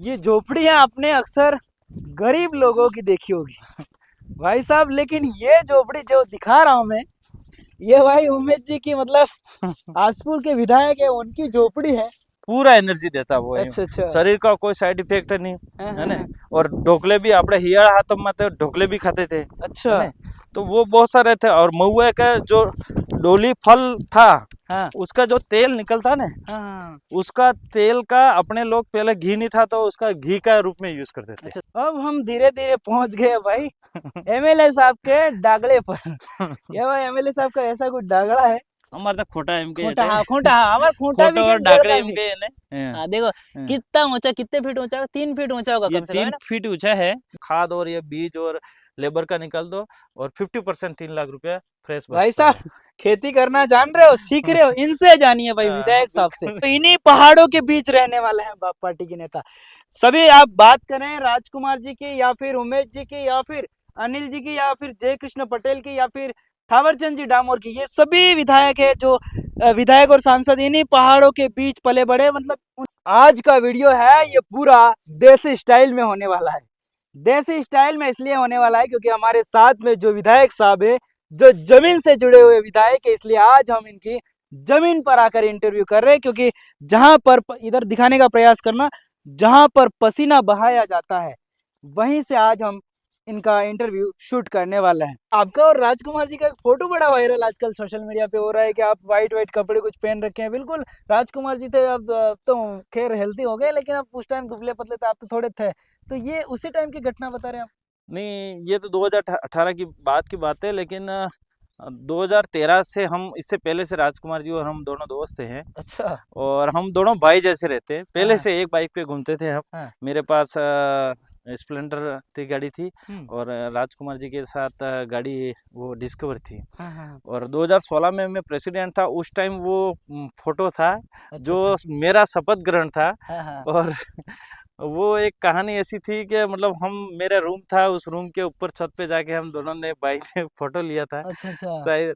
ये झोपड़ियां आपने अक्सर गरीब लोगों की देखी होगी भाई साहब, लेकिन ये झोपड़ी जो दिखा रहा हूं मैं, ये भाई उमेश जी की मतलब आसपुर के विधायक है, उनकी झोपड़ी है। पूरा एनर्जी देता वो है। अच्छा अच्छा। शरीर का कोई साइड इफेक्ट नहीं हाँ, है हाँ, ना। हाँ। और ढोकले भी अपने हियाड़ा हाथों में थे, ढोकले भी खाते थे है अच्छा। ना। तो वो बहुत सारे थे। और महुए का जो डोली फल था, हाँ उसका जो तेल निकलता ना, हाँ हाँ। उसका तेल का अपने लोग पहले घी नहीं था तो उसका घी का रूप में यूज करते थे। अच्छा, अब हम धीरे धीरे पहुंच गए भाई एमएलए साहब के डागले पर। ये भाई एमएलए साहब का ऐसा कुछ डागला है। हमारे तो खोटा एम के खोटा, हाँ खोटा, हाँ हमारा खोटा भी खोटो के और गढ़ डाकरे का एम भी। के हाँ देखो कितना ऊंचा, कितने फीट ऊंचा, 3 फीट ऊंचा होगा ये कम से कम, है तीन ना। फीट ऊंचा है। खाद और ये बीज और लेबर का निकाल दो और 50% 3 लाख रुपया फ्रेश भाई बचता है। साहब खेती करना जान रहे हो, सीख रहे हो, इनसे जानिए भाई हाँ, विधायक साहब से। बिल्कुल। तो इन्हीं पहाड़ों के बीच रहने वाले हैं बाप पार्टी के नेता सभी। आप बात करें राजकुमार जी की, या फिर उमेश जी की, या फिर अनिल जी की, या फिर जय कृष्ण पटेल की, या फिर थावरचंद जी डामोर की, ये सभी विधायक है जो विधायक और सांसद इन्हीं पहाड़ों के बीच पले बड़े। मतलब आज का वीडियो है ये पूरा देसी स्टाइल में होने वाला है। देसी स्टाइल में इसलिए होने वाला है क्योंकि हमारे साथ में जो विधायक साहब है, जो जमीन से जुड़े हुए विधायक है, इसलिए आज हम इनकी जमीन पर आकर इंटरव्यू कर रहे हैं। क्योंकि जहां पर इधर दिखाने का प्रयास करना, जहां पर पसीना बहाया जाता है, वहीं से आज हम इनका इंटरव्यू शूट करने वाला है। आपका और राजकुमार जी का एक फोटो बड़ा वायरल आजकल सोशल मीडिया पे हो रहा है कि आप वाइट वाइट कपड़े कुछ पहन रखे हैं। बिल्कुल राजकुमार जी थे, अब तो खैर हेल्थी हो गए, लेकिन अब उस टाइम दुबले पतले थे, आप तो थोड़े थे। तो ये उसी टाइम की घटना बता रहे हैं आप। नहीं, ये तो 2018 की बात है। लेकिन 2013 से, हम इससे पहले से राजकुमार जी और हम दोनों दोस्त हैं। अच्छा। और हम दोनों भाई जैसे रहते हैं। हाँ पहले हाँ से एक बाइक पे घूमते थे हम। हाँ। मेरे पास स्प्लेंडर थी, गाड़ी थी। हम्म। और राजकुमार जी के साथ गाड़ी वो डिस्कवर थी। हाँ हाँ हाँ। और 2016 में मैं प्रेसिडेंट था। उस टाइम वो फोटो था अच्छा जो अच्छा। मेरा शपथ ग्रहण था। हाँ हाँ। और वो एक कहानी ऐसी थी कि मतलब हम, मेरा रूम था, उस रूम के ऊपर छत पे जाके हम दोनों ने बाइक से फोटो लिया था अच्छा अच्छा। शायद।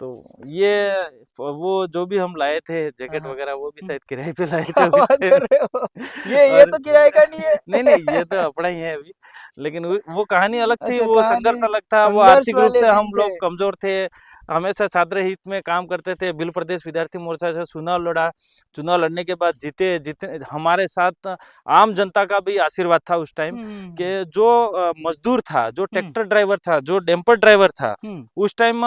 तो ये वो जो भी हम लाए थे हाँ जैकेट हाँ। वगैरह, वो भी शायद किराए पे लाए थे क्या अभी बात थे। कर रहे हो, ये और तो किराए का नहीं नहीं नहीं, है। ये तो अपना ही है अभी। लेकिन वो कहानी अलग थी। अच्छा, वो कहानी संघर्ष अलग था। वो संघर्ष आर्थिक रूप वाले से दिन हम थे। लोग कमजोर थे। हमेशा छात्र हित में काम करते थे। भिल प्रदेश विद्यार्थी मोर्चा से चुनाव लड़ा। चुनाव लड़ने के बाद जीते जीते। हमारे साथ आम जनता का भी आशीर्वाद था उस टाइम। हम्म कि जो मजदूर था, जो हम्म ट्रैक्टर ड्राइवर था, जो डंपर ड्राइवर था, हम्म उस टाइम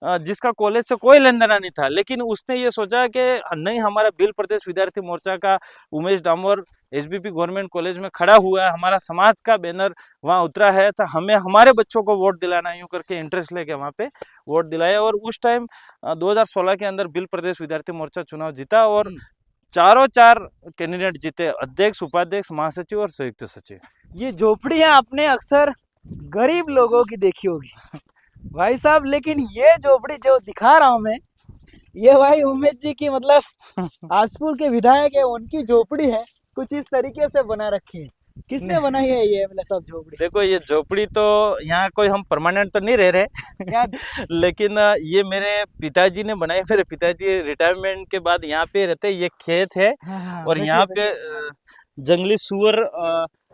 जिसका कॉलेज से कोई लेन देना नहीं था, लेकिन उसने ये सोचा कि नहीं, हमारा भिल प्रदेश विद्यार्थी मोर्चा का Umesh Damor SBP government college में खड़ा हुआ है, हमारा समाज का बैनर वहाँ उतरा है, तो हमें हमारे बच्चों को वोट दिलाना। यूं करके इंटरेस्ट लेके वहाँ पे वोट दिलाया। और उस टाइम 2016 के अंदर भिल प्रदेश विद्यार्थी मोर्चा चुनाव जीता। और हम्म। चारों चार कैंडिडेट जीते, अध्यक्ष, उपाध्यक्ष, महासचिव और संयुक्त सचिव। ये झोपड़ियां आपने अक्सर गरीब लोगों की देखी होगी भाई साहब, लेकिन ये झोपड़ी जो दिखा रहा हूं मैं, ये भाई उमेश जी की मतलब आसपुर के विधायक है, उनकी झोपड़ी है। कुछ इस तरीके से बना रखी है। किसने बनाई है ये मतलब सब झोपड़ी। देखो, ये झोपड़ी तो यहाँ कोई हम परमानेंट तो नहीं रह रहे। क्या। लेकिन ये मेरे पिताजी ने बनाई। मेरे पिताजी रिटायरमेंट के बाद यहाँ पे रहते। ये खेत है। हाँ हाँ और बैठिए यहाँ पे बैठिए। जंगली सुअर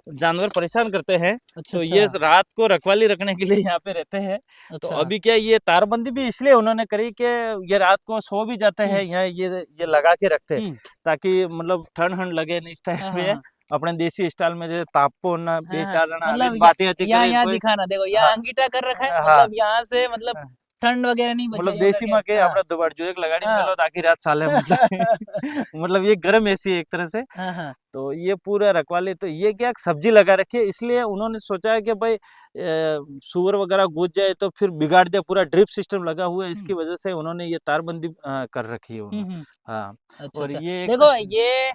जानवर परेशान करते हैं। अच्छा तो अच्छा। ये रात को रखवाली रखने के लिए यहाँ पे रहते हैं। तो अच्छा। अभी क्या, ये तारबंदी भी इसलिए उन्होंने करी कि ये रात को सो भी जाते हैं हम्म यहाँ, ये लगा के रखते हैं, हम्म। ताकि मतलब ठंड ठंड लगे नहीं इस टाइम हाँ हाँ पे। हाँ अपने देसी स्टाइल में जो तापो ना हाँ हाँ। बेचार जना अभी मतलब बातें आती यहाँ करे यहाँ कोई। दिखाना, देखो यहाँ हाँ अंगीठा कर रखा है, हाँ मतलब यहाँ से मतलब हाँ। ठंड वगैरह नहीं बचे मतलब यूं देसी करके। माँ के हाँ अपना दुबार जो एक लगाड़ी हाँ मिलो ताकि रात साले मतलब। मतलब ये गर्म ऐसी है एक तरह से। हाँ हाँ। तो ये पूरा रखवाली, तो ये क्या सब्जी लगा रखी है, इसलिए उन्होंने सोचा है कि भाई सुअर वगैरह घुस जाए तो फिर बिगाड़ दे। पूरा ड्रिप सिस्टम लगा हुआ है, हम्म इसकी वजह से उन्होंने ये तारबंदी कर रखी है उन्होंने। हम्म। हाँ। अच्छा और अच्छा। ये एक, देखो ये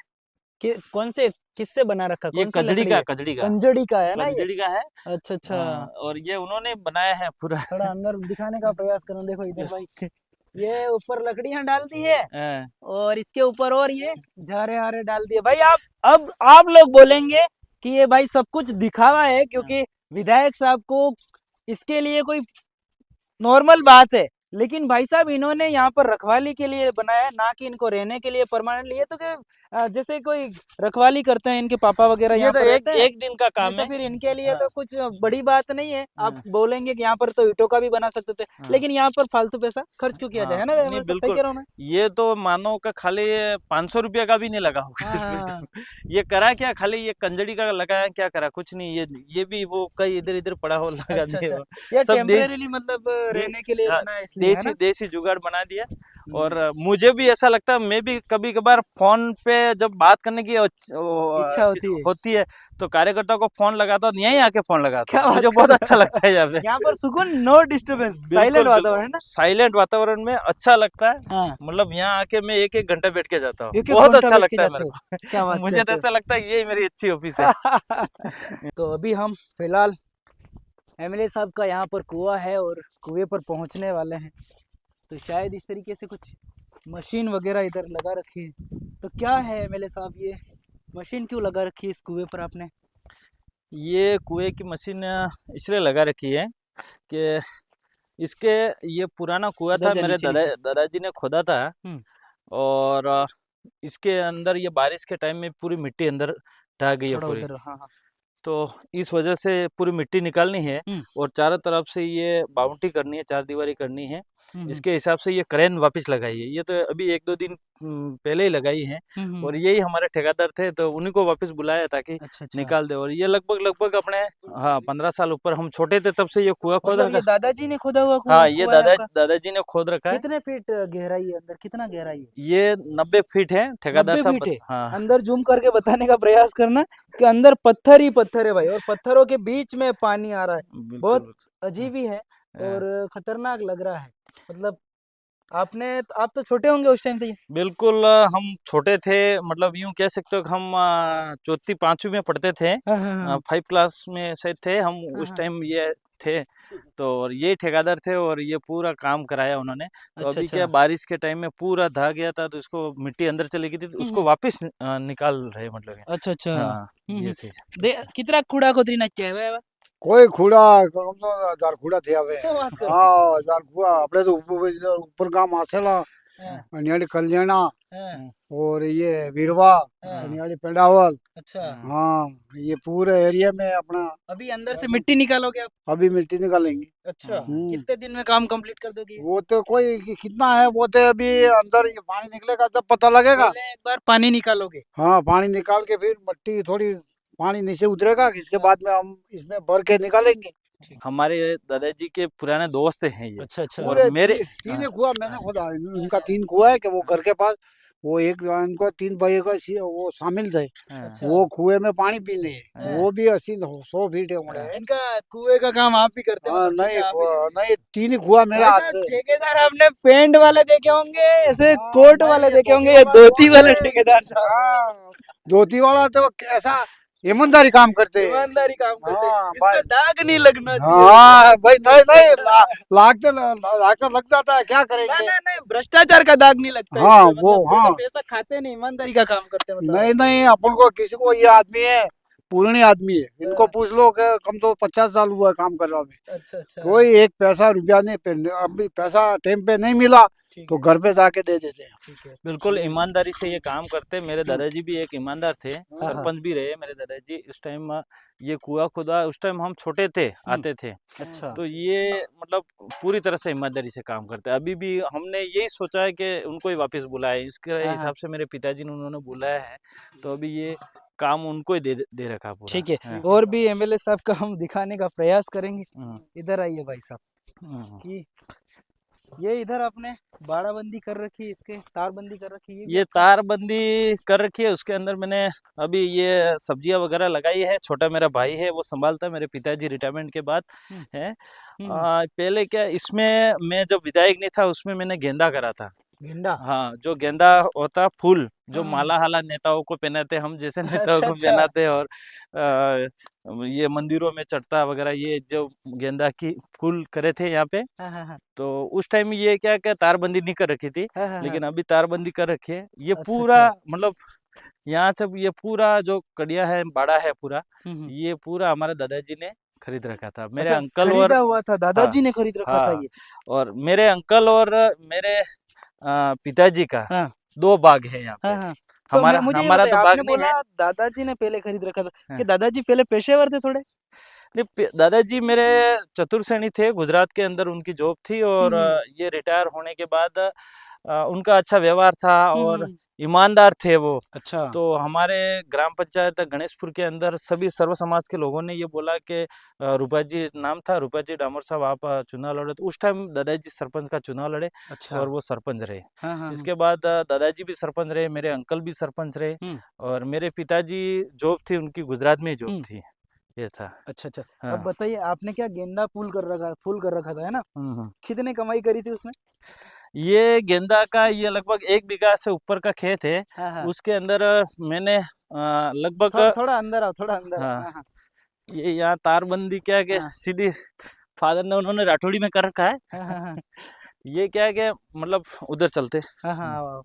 कौन से किससे बना रखा, ये कौन सी लकड़ी है। कजड़ी का कंजड़ी का है ना ये। कंजड़ी का है। अच्छा अच्छा। हाँ, और ये उन्होंने बनाया है पूरा। थोड़ा अंदर दिखाने का प्रयास करो, देखो इधर भाई, ये ऊपर लकड़ियां डाल दी है, हाँ, और इसके ऊपर और ये झारे हारे डाल दिए भाई। आप अब आप लोग बोलेंगे कि ये भाई सब कुछ दिखावा है, हाँ, क्योंकि विधायक साहब को इसके लिए कोई नॉर्मल बात है, लेकिन भाई साहब इन्होंने यहाँ पर रखवाली के लिए बनाया है, ना कि इनको रहने के लिए परमानेंट लिए। तो जैसे कोई रखवाली करते हैं, इनके पापा वगैरह ये यहाँ तो पर रहते हैं, एक दिन का काम नहीं तो है। फिर इनके लिए हाँ, तो कुछ बड़ी बात नहीं है। आप हाँ, बोलेंगे कि यहाँ पर तो ईंटों का भी बना सकते थे, हाँ, लेकिन यहाँ पर फालतू पैसा खर्च क्यों किया जाए, है ना? नहीं मैं सही बिल्कुल, कह रहा हूँ ना? ये तो मानो का खाली 500 रुपया का भी नहीं लगा होगा हाँ इसमें हाँ तो। ये करा क्या, खाली ये कंजड़ी का लगाया, क्या करा, कुछ नहीं। ये भी वो कई इधर इधर पड़ा हो लगा अच्छा दिए अच्छा, वो। ये सब टेम्परेरीली मतलब दे, रहने के लिए हाँ, बना है इसलिए, है ना? देसी जुगाड़ बना दिया। और हम्म, मुझे भी ऐसा लगता है, मैं भी कभी कभार फोन पे जब बात करने की इच्छा होती है। होती है तो कार्यकर्ता को फोन लगाता हूँ, यहीं आके फोन लगाता क्या हूँ, बात मुझे कर बहुत रहे अच्छा हो? लगता है यहाँ पे। यहाँ पर सुकून, नो डिस्टरबेंस, साइलेंट बिल्कुल वातावरण, बिल्कुल, है ना? साइलेंट वातावरण में अच्छा लगता है। हाँ, मतलब यहाँ आके मैं एक एक घंटा बैठ के जाता हूँ, एक एक बहुत घंटा अच्छा बैठ के लगता है जाते मेरे हो? क्या को। बात मुझे तो करते ऐसा लगता है यही मेरी अच्छी ऑफिस है। हो? तो अभी हम फिलहाल एमएलए साहब का यहाँ पर कुआं है और कुएं पर पहुँचने वाले हैं। तो शायद इस तरीके से कुछ मशीन वगैरह इधर लगा रखी है। तो क्या है एमएलए साहब, ये मशीन क्यों लगा रखी है इस कुएं पर आपने? ये कुएं की मशीन इसलिए लगा रखी है कि इसके, ये पुराना कुआं इधर था, जा, मेरे नीचे नीचे। दादाजी ने खोदा था। हम्म, और इसके अंदर ये बारिश के टाइम में पूरी मिट्टी अंदर ढह गई है थोड़ा पूरी। उधर, हाँ हाँ। तो इस वजह से पूरी मिट्टी निकालनी है हम्म और चारों तरफ से ये बाउंड्री करनी है, चार दीवारी करनी है। हम्म इसके हिसाब से ये क्रेन वापस लगाई है। ये तो अभी एक दो दिन पहले ही लगाई है। और हम्म। यही हमारे ठेकेदार थे तो उन्हीं को वापस बुलाया ताकि अच्छा अच्छा, निकाल दे। और ये लगभग लगभग अपने, हाँ, 15 साल ऊपर, हम छोटे थे तब से ये कुआं खोद मतलब ये रखा। दादाजी ने खोदा हुआ हाँ, ये कुआं है आपका? दादाजी ने खोद रखा है। कितने फीट गहराई है अंदर, कितना गहराई है? ये 90 फीट है, ठेकेदार 90 साहब फीट है? हाँ। अंदर जूम करके बताने का प्रयास करना कि अंदर पत्थर ही पत्थर है भाई, और पत्थरों के बीच में पानी आ रहा है। बहुत बिल्कुल। अजीब ही है हाँ, और खतरनाक लग रहा है। मतलब आप तो छोटे होंगे उस टाइम पे? बिल्कुल हम छोटे थे, मतलब यूं कह सकते हो कि हम चौथी पांचवी में पढ़ते थे। हाँ हाँ हाँ 5 क्लास में शायद थे हम हाँ उस हाँ। टाइम ये थे। तो और ये ठेकेदार थे और ये पूरा काम कराया उन्होंने। तो अच्छा अभी क्या, अच्छा। बारिश के टाइम में पूरा ढह गया था तो इसको मिट्टी अंदर चली गई थी, तो उसको हम्म, वापस निकाल रहे, मतलब ये। अच्छा अच्छा। हाँ, ये सही। कितना कूड़ा खोदरी नाख्या है भाई? કોઈ ખૂડા આમ તો હજાર ખૂડા થયા હવે. क्या बात कर? હા હજાર ખૂડા આપણે તો ઉપર ગામ આસેલા हाँ અનિયાળી કલ્યાણા हाँ और ये वीरवा हाँ। अनियाड़ी पेंडावल. अच्छा, हाँ ये पूरे एरिया में अपना अभी अंदर से मिट्टी निकालोगे आप? अभी मिट्टी निकालेंगे. अच्छा, हम्म. कितने दिन में काम कंप्लीट कर दोगे? वो तो कोई कितना है वो तो अभी अंदर ये पानी निकलेगा तब पता लगेगा. पहले एक बार पानी निकालोगे? हाँ पानी निकाल के फिर मिट्टी थोड़ी पानी नीचे उतरेगा इसके बाद में हम इसमें भर के निकालेंगे. हमारे दादाजी के पुराने दोस्त हैं ये। अच्छा अच्छा। और पूरे मेरे, तीन कुआ मैंने खोदा. उनका 3 कुआ है कि वो घर के पास वो एक उनको 3 भाई का वो शामिल थे. हाँ, अच्छा। वो कुएं में पानी पीने हाँ। वो भी 80-100 फीट है उड़े. इनका कुएं का काम आप ही करते हो? हाँ मतलब ठीक नहीं है, आप ही- नहीं 3 ही कुआ मेरे भाई हाथ साहब, से. ठेकेदार आपने पेंट वाले देखे होंगे, ऐसे हाँ, कोट नहीं, वाले ये देखे होंगे, धोती ये वाला धोती वाले नहीं, ठेकेदार साहब हाँ, धोती वाला तो ऐसा ईमानदारी काम करते हैं. ईमानदारी काम करते हैं। हाँ, इसका भाई. दाग नहीं लगना चाहिए। हाँ भाई नहीं नहीं लाग तो लग जाता है क्या ना करेंगे. ना नहीं, भ्रष्टाचार का दाग नहीं लगता हाँ, इससे, वो, मतलब जैसा हाँ. पैसा खाते नहीं, ईमानदारी का काम करते हैं, मतलब। नहीं नहीं अपन को किसी को ये आदमी है पुरानी आदमी है इनको पूछ लो कि कम तो 50 साल हुआ है काम कर रहा हूँ मैं. अच्छा अच्छा। कोई एक पैसा रुपया नहीं अभी पैसा टाइम पे नहीं मिला ठीक तो है, घर पे जाके दे देते हैं. ठीक है। बिल्कुल ईमानदारी से ये काम करते। मेरे दादाजी भी एक ईमानदार थे, सरपंच भी रहे मेरे दादाजी। उस टाइम ये कुआं खुदा, उस टाइम हम छोटे थे, आते थे। अच्छा तो ये मतलब पूरी तरह से ईमानदारी से काम करते हैं। अभी भी हमने यही सोचा है कि उनको ही वापस बुलाए, इसके हिसाब से मेरे पिताजी ने उन्होंने बुलाया है। तो अभी ये काम उनको ही दे रखा पूरा। ठीक है। हाँ। और भी एमएलए साहब का हम दिखाने का प्रयास करेंगे। हम्म, इधर आइए भाई साहब, हम्म। कि ये इधर आपने बाड़ाबंदी कर रखी है, इसके तारबंदी कर रखी है, ये तारबंदी कर रखी है, उसके अंदर मैंने अभी ये सब्जियां वगैरह लगाई है। छोटा मेरा भाई है, वो संभालता है, मेरे पिताजी रिटायरमेंट के बाद है। पहले क्या, इसमें मैं जब विधायक नहीं था उसमें मैंने गेंदा करा था। गेंदा। हाँ, जो गेंदा होता फूल, जो हाँ। माला हाला नेताओं को पहनाते, हम जैसे नेताओं अच्छा को अच्छा। पहनाते। और ये मंदिरों में चढ़ता वगैरह, ये जो गेंदा की फूल करे थे यहाँ पे। हाँ हाँ हाँ तो उस टाइम ये क्या क्या तारबंदी नहीं कर रखी थी, हाँ हाँ। लेकिन अभी तारबंदी कर रखी है। ये अच्छा, पूरा अच्छा। मतलब यहाँ से ये पूरा जो कड़िया है, बाड़ा है पूरा, हम्म, ये पूरा हमारे दादाजी ने खरीद रखा था मेरे अच्छा, अंकल और खरीदा हुआ था, दादाजी ने खरीद रखा था हाँ ये। और मेरे अंकल और मेरे पिताजी का हाँ 2 बाग है यहाँ पे। हाँ हाँ। तो मैं मुझे ये हमारा बताइए, तो बाग आपने नहीं बोला है। दादाजी ने पहले खरीद रखा था, हाँ। कि दादाजी पहले पेशेवर थे थोड़े? नहीं, दादाजी मेरे चतुर सैनिक थे, गुजरात के अंदर उनकी जॉब थी और हम्म ये रिटायर होने के बाद उनका अच्छा व्यवहार था और हम्म। ईमानदार थे वो। अच्छा। तो हमारे ग्राम पंचायत गणेशपुर के अंदर सभी सर्व समाज के लोगों ने ये बोला कि रूपा जी नाम था, रूपा जी डामोर साहब आप चुनाव लड़े। तो उस टाइम दादाजी सरपंच का चुनाव लड़े अच्छा। और वो सरपंच रहे। हाँ हाँ इसके बाद दादाजी भी सरपंच रहे, मेरे अंकल भी सरपंच रहे हम्म और मेरे पिताजी जॉब थी उनकी, गुजरात में ही जॉब हम्म। थी। ये था। अच्छा अच्छा। अब हाँ। बताइए, आपने क्या गेंदा फूल कर रखा था, है ना? हम्म। कितने कमाई करी थी उसमें? ये गेंदा का ये लगभग 1 बीघा से ऊपर का खेत है। हाँ हाँ। उसके अंदर मैंने लगभग थोड़ा अंदर आओ, थोड़ा अंदर आओ। हाँ हाँ हाँ ये यहाँ तारबंदी क्या है कि हाँ सीधी फादर ने उन्होंने राठौड़ी में कर रखा है। हाँ हाँ हाँ ये क्या है कि मतलब उधर चलते। हाँ हाँ, आओ, आओ।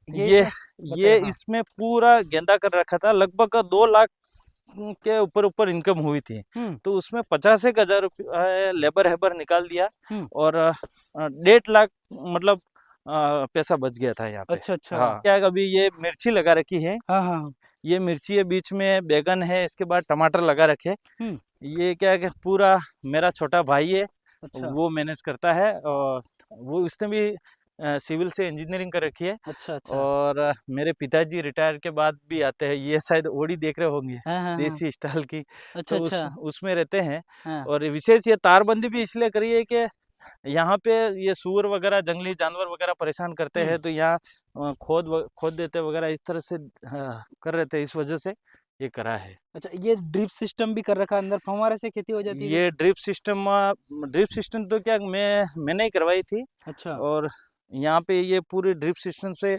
ये ये इसमें बताइए। ये हाँ। इसमें पूरा गेंदा कर रखा था, लगभग 2 लाख के ऊपर ऊपर इनकम हुई थी। हम्म तो उसमें 50,000 रुपये लेबर हेबर निकाल दिया हम्म। और 1.5 लाख मतलब पैसा बच गया था यहाँ पे। अच्छा अच्छा। हाँ क्या है, अभी ये मिर्ची लगा रखी है, हाँ हाँ हाँ। ये मिर्ची है, बीच में बैगन है, इसके बाद टमाटर लगा रखे। हम्म। ये क्या है कि पूरा मेरा छोटा भाई है, अच्छा वो मैनेज करता है और वो इसने भी सिविल से इंजीनियरिंग कर रखी है। अच्छा अच्छा। और मेरे पिताजी रिटायर के बाद भी आते हैं, ये शायद ओड़ी देख रहे होंगे हाँ हाँ हाँ। देसी स्टाइल की। अच्छा तो अच्छा। उसमें रहते हैं। हाँ। और विशेष ये तारबंदी भी इसलिए करी है कि यहाँ पे ये सूअर वगैरह जंगली जानवर वगैरह परेशान करते हम्म। हैं, तो यहाँ खोद देते वगैरह इस तरह से कर रहे थे, इस वजह से ये करा है। अच्छा, ये ड्रिप सिस्टम भी कर रखा, अंदर फव्वारे से खेती हो जाती है? ये ड्रिप सिस्टम तो क्या मैंने ही करवाई थी। अच्छा। और यहाँ पे ये पूरे ड्रिप सिस्टम से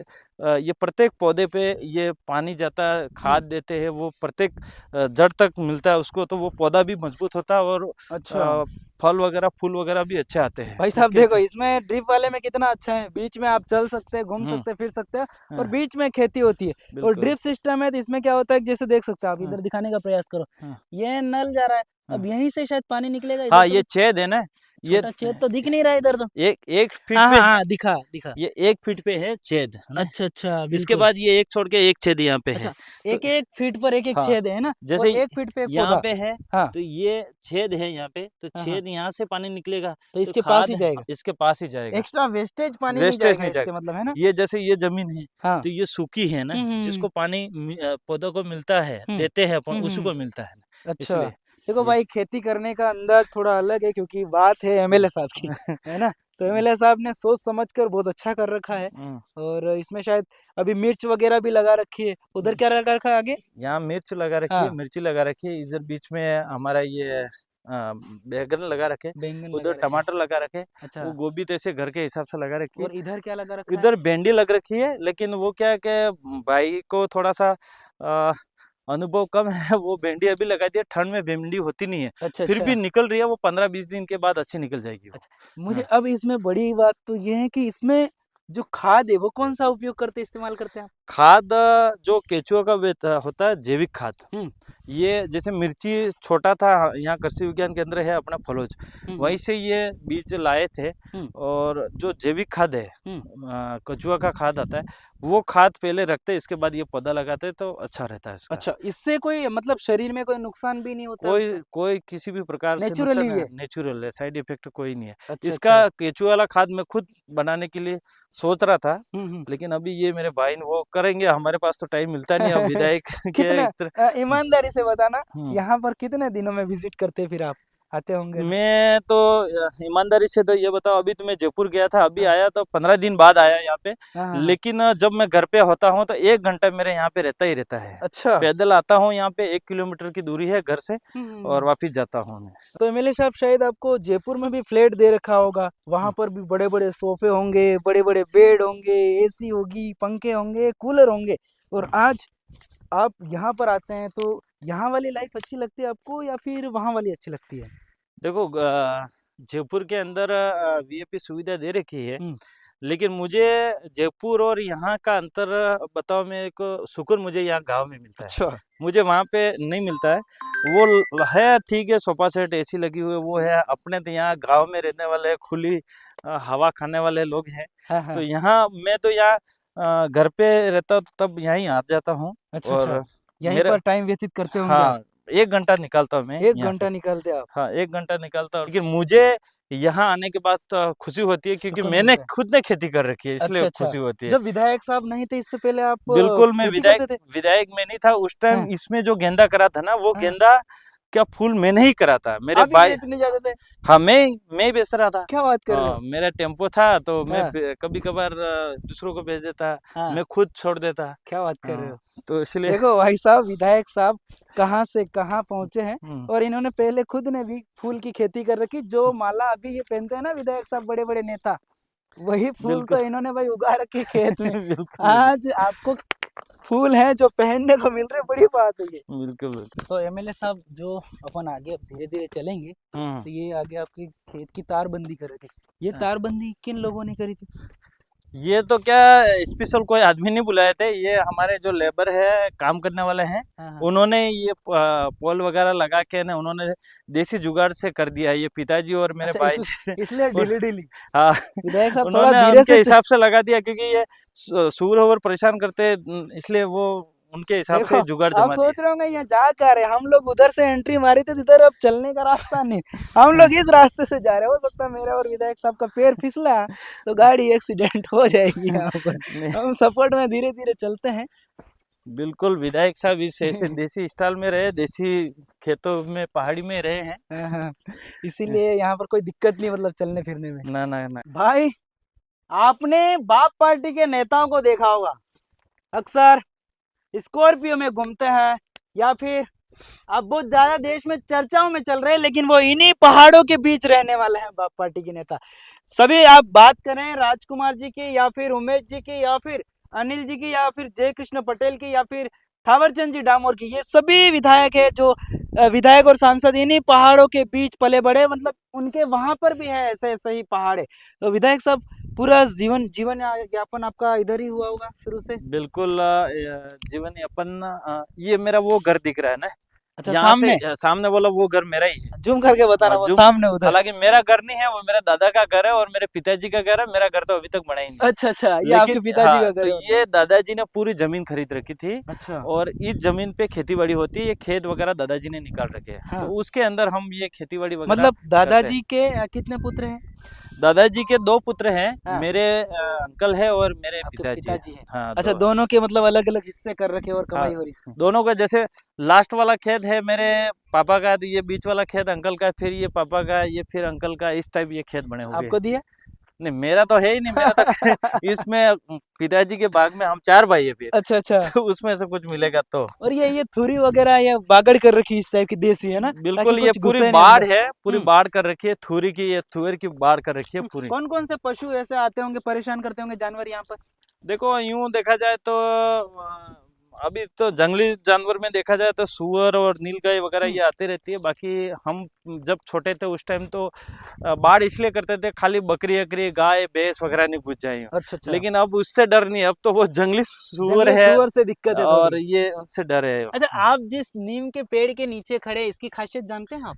ये प्रत्येक पौधे पे ये पानी जाता है, खाद देते हैं, वो प्रत्येक जड़ तक मिलता है उसको, तो वो पौधा भी मजबूत होता है और अच्छा फल वगैरह फूल वगैरह भी अच्छे आते हैं भाई साहब, इसके देखो से। इसमें ड्रिप वाले में कितना अच्छा है, बीच में आप चल सकते हैं, घूम हम्म। सकते हैं, फिर सकते हैं, और हाँ, बीच में खेती होती है। और बिल्कुल। ड्रिप सिस्टम है तो इसमें क्या होता है कि जैसे देख सकते हैं आप, हाँ, इधर दिखाने का प्रयास करो, हाँ, ये नल जा रहा है, हाँ। अब यहीं से शायद पानी निकलेगा, इधर हाँ तो ये छेद है ना, ये छोटा छेद तो दिख नहीं रहा है इधर तो। एक फीट हाँ पे, हाँ हाँ, दिखा दिखा। ये 1 फीट पे है छेद है ना। अच्छा अच्छा, इसके बिल्कुल। बाद ये एक छोड़ के एक छेद यहाँ पे है। अच्छा, तो एक एक फीट पर एक एक हाँ छेद है ना, और जैसे 1 फीट पे एक यहाँ पौधा। पे है, हाँ तो ये छेद है यहाँ पे, तो हाँ हाँ, छेद यहाँ से पानी निकलेगा, तो तो इसके पास ही खाद जाएगा, इसके पास ही जाएगा, एक्स्ट्रा वेस्टेज पानी नहीं वेस्टेज जाएगा नहीं इससे, जाएगा। मतलब, है ना? ये जैसे ये जमीन है, हाँ। तो ये सूखी है ना, हम्म। जिसको पानी पौधों को मिलता है, हम्म देते हैं अपन, उसी हम्म। को मिलता है ना, अच्छा, इसलिए देखो ये भाई, खेती करने का अंदाज थोड़ा अलग है, क्योंकि बात है एमएलए साहब की, है ना? तो एमएलए साहब ने सोच समझ कर बहुत अच्छा कर रखा है। हम्म, और इसमें शायद अभी मिर्च वगैरह भी लगा रखी है, उधर क्या लगा रखा है आगे? यहाँ मिर्च लगा रखी है, हाँ, मिर्ची लगा रखी है, इधर बीच में हमारा ये बैगन लगा रखे, बैंगन उधर लगा रखे हैं। टमाटर लगा रखे, अच्छा, वो गोभी तो ऐसे घर के हिसाब से लगा रखी है। और इधर क्या लगा रखा है? इधर भिंडी लग रखी है, लेकिन वो क्या है कि भाई को थोड़ा सा अ, अनुभव कम है, वो भिंडी अभी लगा दी है, ठंड में भिंडी होती नहीं है, अच्छा फिर अच्छा भी निकल रही है, वो 15-20 दिन के बाद अच्छी निकल जाएगी वो। अच्छा। मुझे हाँ। अब इसमें बड़ी बात तो ये है कि इसमें जो खाद है वो कौन सा उपयोग करते, इस्तेमाल करते हैं आप? खाद जो केचुआ का होता है, जैविक खाद। हम्म ये जैसे मिर्ची छोटा था, यहाँ कृषि विज्ञान केंद्र है अपना फलोज, वहीं से ये बीज लाए थे। हम्म और जो जैविक खाद है, हम्म। कचुआ का खाद आता है, वो खाद पहले रखते हैं, इसके बाद ये पौधा लगाते हैं, तो अच्छा रहता है इसका। अच्छा, इससे कोई मतलब शरीर में कोई नुकसान भी नहीं होता कोई उससे? कोई किसी भी प्रकार से नेचुरली नुकसान है? नेचुरल है, साइड इफेक्ट कोई नहीं है अच्छा इसका। अच्छा। केचुआ वाला खाद मैं खुद बनाने के लिए सोच रहा था, हम्म। लेकिन अभी ये मेरे भाई ने वो करेंगे, हमारे पास तो टाइम मिलता नहीं है, अब विधायक के कितना, एक तरह। ईमानदारी से बताना, हम्म। यहाँ पर कितने दिनों में विजिट करते फिर आप, आते होंगे ना? मैं तो ईमानदारी से तो ये बताओ, अभी तो मैं जयपुर गया था, अभी हाँ आया तो 15 दिन बाद आया यहाँ पे। हाँ हाँ। लेकिन जब मैं घर पे होता हूँ तो 1 घंटा मेरे यहाँ पे रहता ही रहता है। अच्छा। पैदल आता हूँ, यहाँ पे 1 किलोमीटर की दूरी है घर से, और वापिस जाता हूँ मैं। तो एमएलए साहब, शायद आपको जयपुर में भी फ्लैट दे रखा होगा, वहां पर भी बड़े बड़े सोफे होंगे, बड़े बड़े बेड होंगे, एसी होगी, पंखे होंगे, कूलर होंगे, और आज आप यहाँ पर आते हैं तो यहाँ वाली लाइफ अच्छी लगती है आपको, या फिर वहाँ वाली अच्छी लगती है? देखो जयपुर के अंदर वीआईपी सुविधा दे रखी है, हम्म लेकिन मुझे जयपुर और यहाँ का अंतर बताओ, मेरे को सुकून मुझे यहाँ गांव में मिलता है, अच्छा मुझे वहाँ पे नहीं मिलता है। वो है ठीक है, सोफा सेट एसी लगी हुई है, वो है। अपने तो यहाँ गांव में रहने वाले, खुली हवा खाने वाले लोग हैं। हाँ हाँ तो यहाँ मैं तो यहाँ घर पे रहता हूँ, तो तब यहीं आ जाता हूँ। अच्छा और अच्छा यहीं मेरा पर टाइम व्यतीत करते होंगे आप। हाँ 1 घंटा निकालता हूँ मैं एक यहाँ घंटा पे। निकालते आप। हाँ 1 घंटा निकालता हूँ, लेकिन मुझे यहाँ आने के बाद तो खुशी होती है, क्योंकि सुकून मैंने मिलता है। खुद ने खेती कर रखी है, अच्छा इसलिए अच्छा खुशी होती है। जब विधायक साहब नहीं थे इससे पहले आप बिल्कुल, मैं खेती विधायक करते थे। विधायक में नहीं था उस टाइम। हाँ इसमें जो गेंदा करा था ना, वो हाँ गेंदा का फूल मैंने ही करा था, मेरे आप ही भाई। बेचने जाते थे। हाँ मैं ही बेच रहा था। क्या बात कर रहे हाँ हो। मेरा टेम्पो था, तो मैं हाँ कभी कभार दूसरों को भेज देता, हाँ मैं खुद छोड़ देता। क्या बात कर रहे हाँ, हो। तो इसलिए देखो भाई साहब विधायक साहब कहाँ से कहाँ पहुंचे हैं। हम्म, और इन्होंने पहले खुद ने भी फूल की खेती कर रखी। जो माला अभी ये पहनते हैं ना विधायक साहब, बड़े बड़े नेता, वही फूल तो बिल्कुल इन्होंने भाई उगा रखी खेत में। बिल्कुल आज आपको फूल है जो पहनने को मिल रहे, बड़ी बात है ये। बिल्कुल बिल्कुल। तो एमएलए साहब जो अपन आगे अब धीरे धीरे चलेंगे, हम्म, तो ये आगे आपकी खेत की तारबंदी कर रही थी। ये हाँ। तारबंदी किन लोगों ने करी थी। ये तो क्या, स्पेशल कोई आदमी नहीं बुलाए थे, ये हमारे जो लेबर है, काम करने वाले हैं, हाँ हाँ उन्होंने ये पोल वगैरह लगा के ना, उन्होंने देसी जुगाड़ से कर दिया। ये पिताजी और मेरे अच्छा भाई इसलिए ढीली ढीली हाँ विधायक साहब थोड़ा उन्होंने धीरे उनके से हिसाब से लगा दिया, क्योंकि ये सूर ओवर परेशान करते, इसलिए वो उनके हिसाब देखो से जुगाड़ आप जमा दिए। सोच रहे होंगे यहाँ जा क्या रहे, हम लोग उधर से एंट्री मारी थी, इधर अब चलने का रास्ता नहीं, हम लोग इस रास्ते से जा रहे हैं। हो सकता है मेरा और विधायक साहब का पैर फिसला तो गाड़ी एक्सीडेंट हो जाएगी यहाँ पर। नहीं, हम सपोर्ट में धीरे धीरे चलते हैं। बिल्कुल विधायक साहब इस ऐसे देसी स्टाइल में रहे, देसी खेतों में, पहाड़ी में रहे हैं। हाँ, हाँ, इसीलिए यहाँ पर कोई दिक्कत नहीं, मतलब चलने फिरने में। ना ना ना। भाई आपने बाप पार्टी के नेताओं को देखा होगा, अक्सर स्कॉर्पियो में घूमते हैं, या फिर अब बहुत ज्यादा देश में चर्चाओं में चल रहे हैं, लेकिन वो इन्हीं पहाड़ों के बीच रहने वाले हैं बाप पार्टी के नेता। सभी आप बात करें राजकुमार जी की, या फिर उमेश जी की, या फिर अनिल जी की, या फिर जय कृष्ण पटेल की, या फिर थावरचंद जी डामोर की, ये सभी विधायक है जो विधायक और सांसद इन्हीं पहाड़ों के बीच पले बड़े, मतलब उनके वहां पर भी है ऐसे ऐसे ही पहाड़ है। तो विधायक साहब पूरा जीवन यापन आपका इधर ही हुआ होगा शुरू से। बिल्कुल जीवन यापन ये मेरा वो घर दिख रहा है ना, अच्छा यहाँ सामने से सामने वाला वो घर मेरा ही है। जूम करके बताना, वो जो सामने उधर। हालांकि मेरा घर नहीं है, वो मेरा दादा का घर है और मेरे पिताजी का घर है। मेरा घर तो अभी तक बना ही नहीं। अच्छा अच्छा ये लेकिन आपके पिताजी हाँ, का घर तो है। ये दादाजी ने पूरी जमीन खरीद रखी थी, अच्छा और इस जमीन पे खेती बाड़ी होती है। ये खेत वगैरह दादाजी ने निकाल रखे हैं, हाँ। तो उसके अंदर हम ये खेती बाड़ी वगैरह मतलब करते दादाजी के कितने पुत्र हैं। हैं। दादाजी के 2 पुत्र हैं, हाँ। मेरे अंकल है और मेरे आपके पिताजी पिताजी हैं। हाँ अच्छा दोनों के मतलब अलग अलग हिस्से कर रखे और कमाई हो रही इसमें। दोनों का। जैसे लास्ट वाला खेत है मेरे पापा का, तो ये बीच वाला खेत अंकल का, फिर ये पापा का, ये फिर अंकल का, इस टाइप ये खेत बने हुए हैं। आपको दिया। नहीं मेरा तो है ही नहीं, मेरा तो इसमें पिताजी के बाग में हम 4 भाई है फिर, अच्छा अच्छा तो उसमें से कुछ मिलेगा तो। और ये थुरी वगैरह या बागड़ कर रखी इस टाइप की देसी है ना, बिल्कुल ताकि ये कुछ पूरी घुसे नहीं बाढ़ अंदर। है, पूरी बाढ़ कर रखी है थूरी की, ये तुअर की बाढ़ कर रखी है पूरी। कौन कौन से पशु ऐसे आते होंगे, परेशान करते होंगे जानवर यहाँ पर। देखो यूं देखा जाए तो अभी तो जंगली जानवर में देखा जाए तो सुअर और नीलगाय वगैरह ये आते रहती है। बाकी हम जब छोटे थे उस टाइम तो बाढ़ इसलिए करते थे, खाली बकरी अकरी गाय भैंस वगैरह नहीं घुस जाए। अच्छा अच्छा लेकिन अब उससे डर नहीं, अब तो वो जंगली सुअर जंगली है सुअर से दिक्कत है और थोड़ी। ये उनसे डर है। अच्छा आप जिस नीम के पेड़ के नीचे खड़े, इसकी खासियत जानते हैं आप।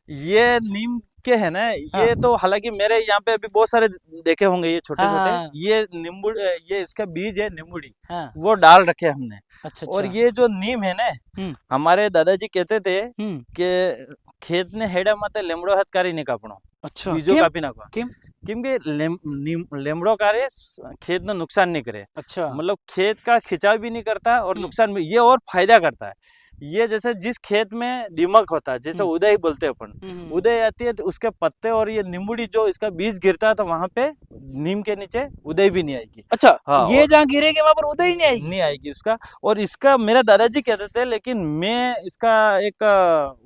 ये नीम के है ना, हाँ। ये तो हालांकि मेरे यहाँ पे अभी बहुत सारे देखे होंगे ये छोटे छोटे। हाँ। ये नींबू, ये इसका बीज है नींबूड़ी, हाँ वो डाल रखे हमने। अच्छा और अच्छा ये जो नीम है ना, हम्म हमारे दादाजी कहते थे हम्म कि खेत ने हेड़ा मत लेमड़ो हाथ कारी नहीं कापणो, अच्छा बीजो केम कापी नाखो। केम क्योंकि लेमड़ो कार्य खेत में नुकसान नहीं करे, अच्छा मतलब खेत का खिंचाव भी नहीं करता और हम्म। नुकसान भी, ये और फायदा करता है। ये जैसे जिस खेत में दीमक होता है, जैसे उदय बोलते हैं अपन, उदय आती है तो उसके पत्ते और ये नींबूड़ी जो इसका बीज गिरता है तो वहां पे नीम के नीचे उदय भी नहीं आएगी। अच्छा हाँ, ये और जहाँ गिरेगे वहां पर उदय ही नहीं आएगी। नहीं आएगी उसका। और इसका मेरा दादाजी कहते थे, लेकिन मैं इसका एक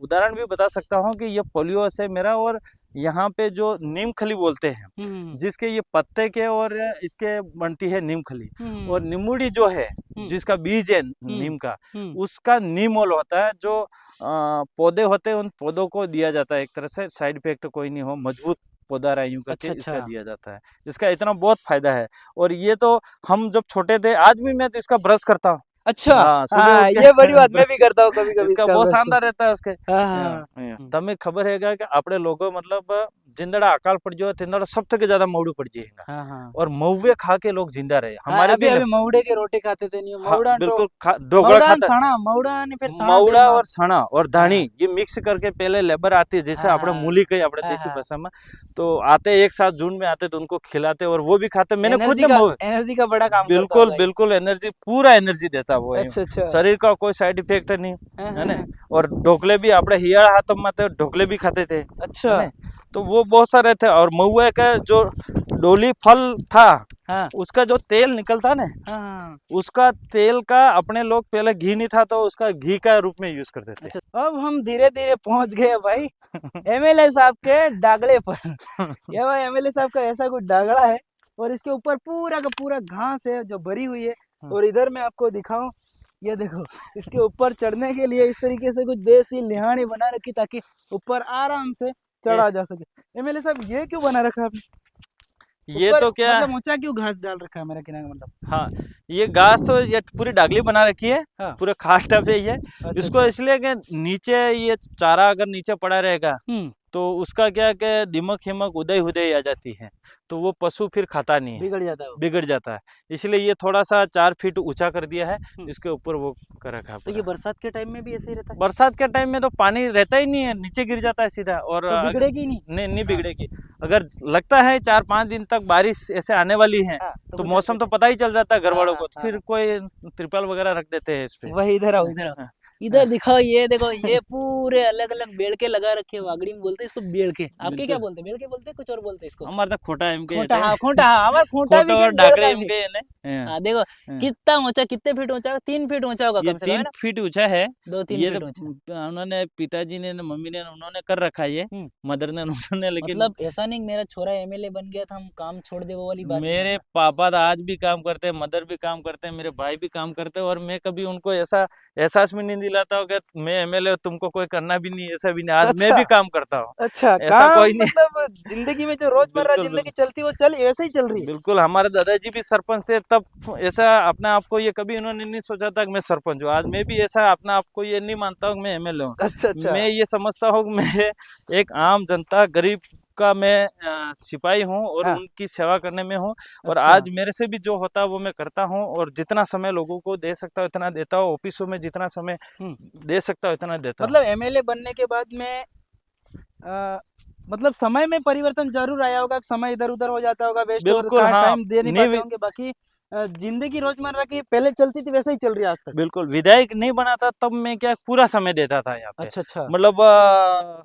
उदाहरण भी बता सकता हूँ कि ये पोलियो से मेरा, और यहाँ पे जो नीम खली बोलते हैं, जिसके ये पत्ते के और इसके बनती है नीम खली, और नींबूड़ी जो है जिसका बीज है नीम का, उसका नीम ऑयल होता है, जो पौधे होते हैं उन पौधों को दिया जाता है। एक तरह से साइड इफेक्ट कोई नहीं हो, मजबूत पौधा यूं करके अच्छा, इसका अच्छा। दिया जाता है। इसका इतना बहुत फायदा है। और ये तो हम जब छोटे थे, आज भी मैं तो इसका ब्रश करता हूँ। अच्छा, हाँ, सुबह हाँ, उठ के ये बड़ी बात, मैं भी ब्रश करता हूँ कभी-कभी इसका इसका बहुत ब्रश तो। शानदार रहता है उसके। हाँ, हाँ, हाँ। તમે ખબર હેગા કે આપણે લોકો मतलब जिंदड़ा अकाल पड़ जाओ तिंदड़ा सब तक ज्यादा मौड़ू पड़ जाएगा। हाँ, हाँ। और महुए खा के लोग जिंदा रहे हाँ, हमारे अभी भी अभी महुड़े की रोटी खाते थे नहीं, हाँ महुड़ा बिल्कुल ढोकड़ा महुड़ा खाता सणा, महुड़ा ने फिर सणा मौड़ा तेल और सणा और धानी ये मिक्स करके पहले लेबर आती है, जैसे हाँ, આપણે हाँ, मूली कही આપણે हाँ, देसी हाँ। भाषा में, तो आते एक साथ झुंड में आते तो उनको खिलाते और वो भी खाते। मैंने खुद ने एनर्जी का बड़ा काम करता बिल्कुल होगा ये। बिल्कुल एनर्जी पूरा एनर्जी देता वो है। अच्छा, अच्छा। शरीर का कोई साइड इफेक्ट नहीं हाँ, है हाँ, ना। हाँ। और ढोकले भी આપણે हियाड़ा हाथों में तो ढोकले भी खाते थे है अच्छा। ना। तो वो बहुत सारे थे। और महुए का जो डोली फल था हाँ, उसका जो तेल निकलता ना, हाँ, हाँ। उसका तेल का अपने लोग पहले घी नहीं था तो उसका घी का रूप में यूज करते थे। अच्छा, अब हम धीरे-धीरे पहुंच गए भाई एमएलए साहब के डागले पर। ये भाई एमएलए साहब का ऐसा कुछ डागला है और इसके ऊपर पूरा का पूरा घास है जो भरी हुई है। और इधर मैं आपको दिखाऊं, ये देखो, इसके ऊपर चढ़ने के लिए इस तरीके से कुछ देसी लिहानी बना रखी ताकि ऊपर आराम से चढ़ा जा सके। एमएलए साहब ये क्यों बना रखा आपने? ये ऊपर तो क्या मतलब ऊंचा क्यों घास डाल रखा है, मेरा कहने का मतलब। हाँ, ये घास तो ये पूरी डागली बना रखी है, हाँ। पूरे खास टाइप है ये। अच्छा, इसको अच्छा। इसलिए कि नीचे ये चारा अगर नीचे पड़ा रहेगा हम्म, तो उसका क्या कि दिमक हिमक उदय हुदय आ जाती है, तो वो पशु फिर खाता नहीं है, बिगड़ जाता है वो। बिगड़ जाता है। इसलिए ये थोड़ा सा 4 फीट ऊंचा कर दिया है, हम्म। इसके ऊपर वो कर रखा है तो ये पूरा। बरसात के टाइम में भी ऐसे ही रहता है? बरसात के टाइम में तो पानी रहता ही नहीं है, नीचे गिर जाता है सीधा। और तो बिगड़ेगी नहीं? नहीं हाँ। बिगड़ेगी। अगर लगता है 4-5 दिन तक बारिश ऐसे आने वाली है हाँ, तो कुछ मौसम ऐसे- तो पता ही चल जाता है घर हाँ, वालों हाँ, को, तो हाँ, फिर हाँ। कोई त्रिपाल वगैरह रख देते हैं इस पे। वही इधर आओ, इधर आओ, हाँ, इधर दिखाओ, ये देखो, ये पूरे अलग अलग बेड़के लगा रखे हैं। वागड़ी में बोलते हैं इसको बेड़के, आपके क्या बिल्कुल। बोलते हैं? बेड़के बोलते हैं, कुछ और बोलते हैं इसको? हमारे तो खोटा एम के खोटा, हाँ खोटा, हाँ हमारा खोटा भी खोटा के और डाकरे बेड़का एम भी। के ने। हाँ, हाँ देखो, हाँ। कितना ऊंचा, कितने फीट ऊंचा? 3 फीट ऊंचा होगा ये कम से कम, है 3 ना? फीट ऊंचा है। 2-3 ये फीट तो ऊंचा। उन्होंने पिताजी ने मम्मी ने उन्होंने कर रखा है ये, हम्म। मदर ने उन्होंने, लेकिन मतलब ऐसा नहीं कि मेरा छोरा एमएलए बन गया था हम काम छोड़ दे, वो वाली बात नहीं है मेरे ना? पापा तो आज भी काम करते हैं, मदर भी काम करते हैं, मेरे भाई भी काम करते हैं। और मैं कभी उनको ऐसा एहसास भी नहीं दिलाता हूँ कि मैं एमएलए तुमको कोई करना भी नहीं, ऐसा भी नहीं। आज मैं अच्छा, भी काम करता हूँ, अच्छा, ऐसा काम कोई नहीं। मतलब जिंदगी में जो रोजमर्रा बिल्कुल जिंदगी बिल्कुल चलती है वो चल ऐसे ही चल रही है। बिल्कुल। हमारे दादाजी भी सरपंच थे तब, ऐसा अपने आप को ये कभी उन्होंने नहीं सोचा था कि मैं सरपंच हूँ। आज मैं भी ऐसा अपने आप को ये नहीं मानता हूँ कि मैं एमएलए हूँ। अच्छा, अच्छा। मैं ये समझता हूँ कि मैं एक आम जनता गरीब का मैं सिपाही हूँ और हाँ। उनकी सेवा करने में हूँ। और अच्छा। आज मेरे से भी जो होता है वो मैं करता हूँ, और जितना समय लोगों को दे सकता हूँ इतना देता हूँ। ऑफिसों में जितना समय दे सकता हूँ इतना देता हूँ। मतलब एमएलए बनने के बाद में मतलब समय में परिवर्तन जरूर आया होगा, समय इधर उधर हो जाता होगा, वेस्ट और बिल्कुल हाँ। टाइम दे नहीं पाते नहीं होंगे, बाकी जिंदगी रोजमर्रा की पहले चलती थी वैसे ही चल रही है आज तक। बिल्कुल, विधायक नहीं बना था तब मैं क्या पूरा समय देता था यहाँ पे। अच्छा, अच्छा। मतलब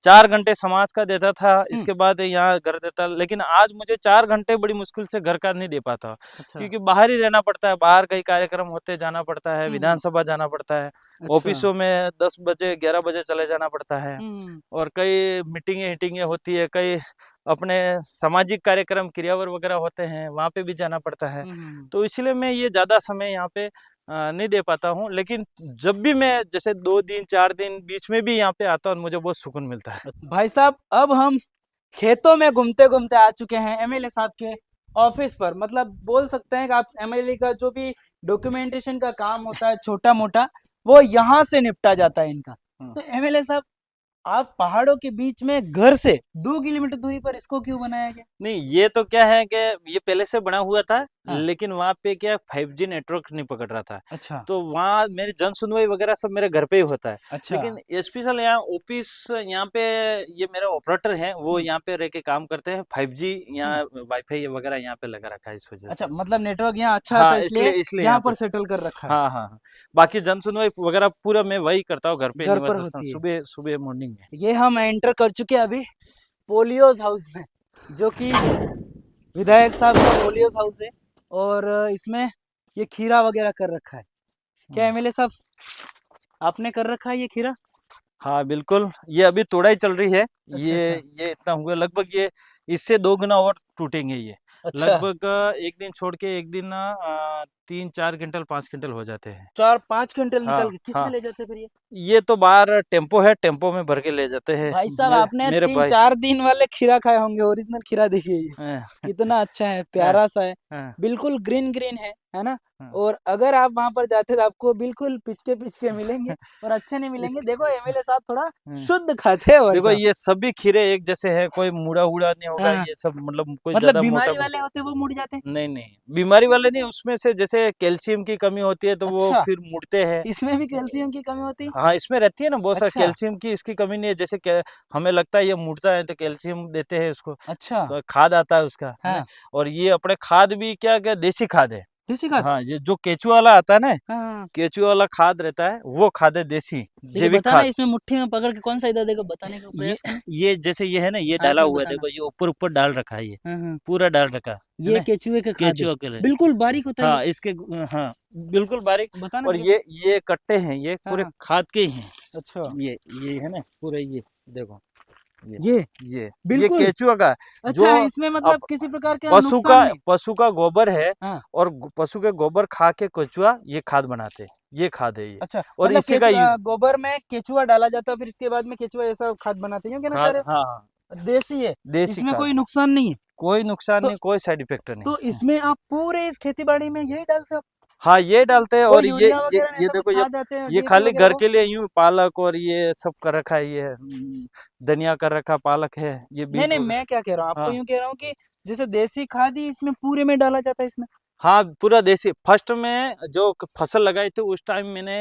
4 घंटे समाज का देता था, हम्म। इसके बाद यहाँ घर देता। लेकिन आज मुझे 4 घंटे बड़ी मुश्किल से घर का नहीं दे पाता, अच्छा, क्योंकि बाहर ही रहना पड़ता है। बाहर कई कार्यक्रम होते जाना पड़ता है, हम्म, विधानसभा जाना पड़ता है, अच्छा, ऑफिसों में 10 बजे 11 बजे चले जाना पड़ता है। हम्म, और कई मीटिंगें होती है, कई अपने सामाजिक कार्यक्रम क्रियावर वगैरह होते हैं, वहाँ पे भी जाना पड़ता है। तो इसलिए मैं ये ज़्यादा समय यहाँ पे नहीं दे पाता हूँ। लेकिन जब भी मैं जैसे 2 दिन 4 दिन बीच में भी यहाँ पे आता हूँ, मुझे बहुत सुकून मिलता है। भाई साहब, अब हम खेतों में घूमते घूमते आ चुके हैं एमएलए साहब के ऑफिस पर। मतलब बोल सकते हैं कि आप एमएलए का जो भी डॉक्यूमेंटेशन का काम होता है छोटा मोटा, वो यहाँ से निपटा जाता है इनका। हम्म। तो एमएलए साहब, आप पहाड़ों के बीच में घर से 2 किलोमीटर दूरी पर इसको क्यों बनाया गया? नहीं, ये तो क्या है कि ये पहले से बना हुआ था, हाँ। लेकिन वहाँ पे क्या 5G नेटवर्क नहीं पकड़ रहा था। अच्छा, तो वहाँ मेरी जन सुनवाई वगैरह सब मेरे घर पे ही होता है। अच्छा। लेकिन स्पेशल यहाँ ऑफिस यहाँ पे ये मेरे ऑपरेटर हैं, वो यहाँ पे रह के काम करते हैं। 5G यहाँ वाईफाई वगैरह यहाँ पे लगा रखा है इस वजह अच्छा, से। मतलब नेटवर्क यहाँ अच्छा था हाँ, इसलिए इसलिए यहाँ यहाँ पर पे। सेटल कर रखा है। हाँ हाँ हाँ। बाकी जन सुनवाई वगैरह पूरा मैं वही करता हूँ, घर पे घर पर निवास स्थान, होती है। सुबह सुबह मॉर्निंग में। ये हम एंटर कर चुके हैं अभी पोलियोज हाउस में, जो कि विधायक साहब का पोलियोज हाउस है। और इसमें ये खीरा वगैरह कर रखा है। क्या एमएलए साहब, आपने कर रखा है ये खीरा? हाँ बिल्कुल, ये अभी तोड़ाई चल रही है। अच्छा, अच्छा, ये इतना हुआ, लगभग ये इससे 2 गुना और टूटेंगे ये। अच्छा। लगभग एक दिन छोड़ के एक दिन 3-4 क्विंटल 5 क्विंटल हो जाते हैं। 4-5 क्विंटल हाँ, निकल के किस में हाँ। ले जाते फिर ये? ये तो बाहर टेम्पो है, टेम्पो में भर के ले जाते हैं। भाई साहब मेरे आपने मेरे भाई 3-4 दिन वाले खीरा खाए होंगे, ओरिजिनल खीरा देखिए ये हाँ, कितना अच्छा है, प्यारा सा है, हाँ, बिल्कुल ग्रीन ग्रीन है ना? हाँ। और अगर आप वहां पर जाते तो आपको बिल्कुल पिचके पिचके मिलेंगे और अच्छे नहीं मिलेंगे। देखो एमएलए साहब थोड़ा शुद्ध खाते हैं भाई देखो साहब। ये सभी खीरे एक जैसे हैं, कोई मुड़ा हुड़ा नहीं होगा। हाँ। ये सब मतलब कोई मतलब ज्यादा बीमारी मोटा वाले होते हैं वो मुड़ जाते हैं? नहीं नहीं, बीमारी वाले नहीं। उसमें से जैसे कैल्शियम की कमी होती है तो वो अच्छा, फिर मुड़ते हैं। इसमें भी कैल्शियम की कमी होती है? हाँ, इसमें रहती है ना बहुत सारा अच्छा कैल्शियम की। इसकी कमी नहीं है। जैसे हमें लगता है ये मुड़ता है तो कैल्शियम देते हैं उसको, अच्छा। तो खाद आता है उसका, है ना? हाँ, और ये अपने खाद भी क्या क्या देसी खाद है। देसी खाद। हाँ, ये जो केचुआ वाला आता है ना, हाँ, केचुआ वाला खाद रहता है, वो खाद है देसी देखिए जैविक बताना खाद। इसमें मुट्ठी में पकड़ के कौन सा इधर देखो बताने का ये प्रयास करना। ये जैसे ये है ना, ये हाँ, डाला इसमें हुआ है, बताना। देखो ये ऊपर ऊपर डाल रखा है, ये हाँ, पूरा डाल रखा है ये ना, केचुए का खाद है, केचुआ के लिए। बिल्कुल बारीक होता है हाँ, इसके हाँ बिल्कुल बारीक। बताना और जरा। ये कट्टे हैं, ये पूरे हाँ, खाद के ही हैं। अच्छा ये है ना पूरे, ये देखो ये ये बिल्कुल केचुआ का जो अच्छा है, इसमें मतलब अब किसी प्रकार का पशु का नुकसान नहीं। पशु का गोबर है, हाँ, और पशु के गोबर खा के केचुआ ये खाद बनाते हैं। ये खाद है ये, अच्छा और मतलब इसी का गोबर में केचुआ डाला जाता है, फिर इसके बाद में केचुआ ऐसा खाद बनाते हैं, क्यों कहना चाह खाद, रहे हाँ हाँ, हो? देसी है, देसी इसमें खाद, कोई नुकसान नहीं है। कोई नुकसान तो नहीं, कोई साइड इफेक्ट नहीं। तो इसमें आप पूरे इस खेती बाड़ी में यही डालते हो? हाँ, ये डालते हैं। कोई और यूरिया वगैरह नहीं, ये ऐसा कुछ देखो खाद आते हैं ये डीएपी खाली वगैरह घर वो? के लिए यूं पालक और ये सब कर रखा है। ये धनिया कर रखा, पालक है, ये नहीं बीट नहीं, वगैरह। मैं क्या कह रहा हूँ आपको, हाँ यूं कह रहा हूँ कि जैसे देसी खाद ही इसमें पूरे में डाला जाता है इसमें? हाँ, पूरा देसी। फर्स्ट में जो फसल लगाई थी उस टाइम मैंने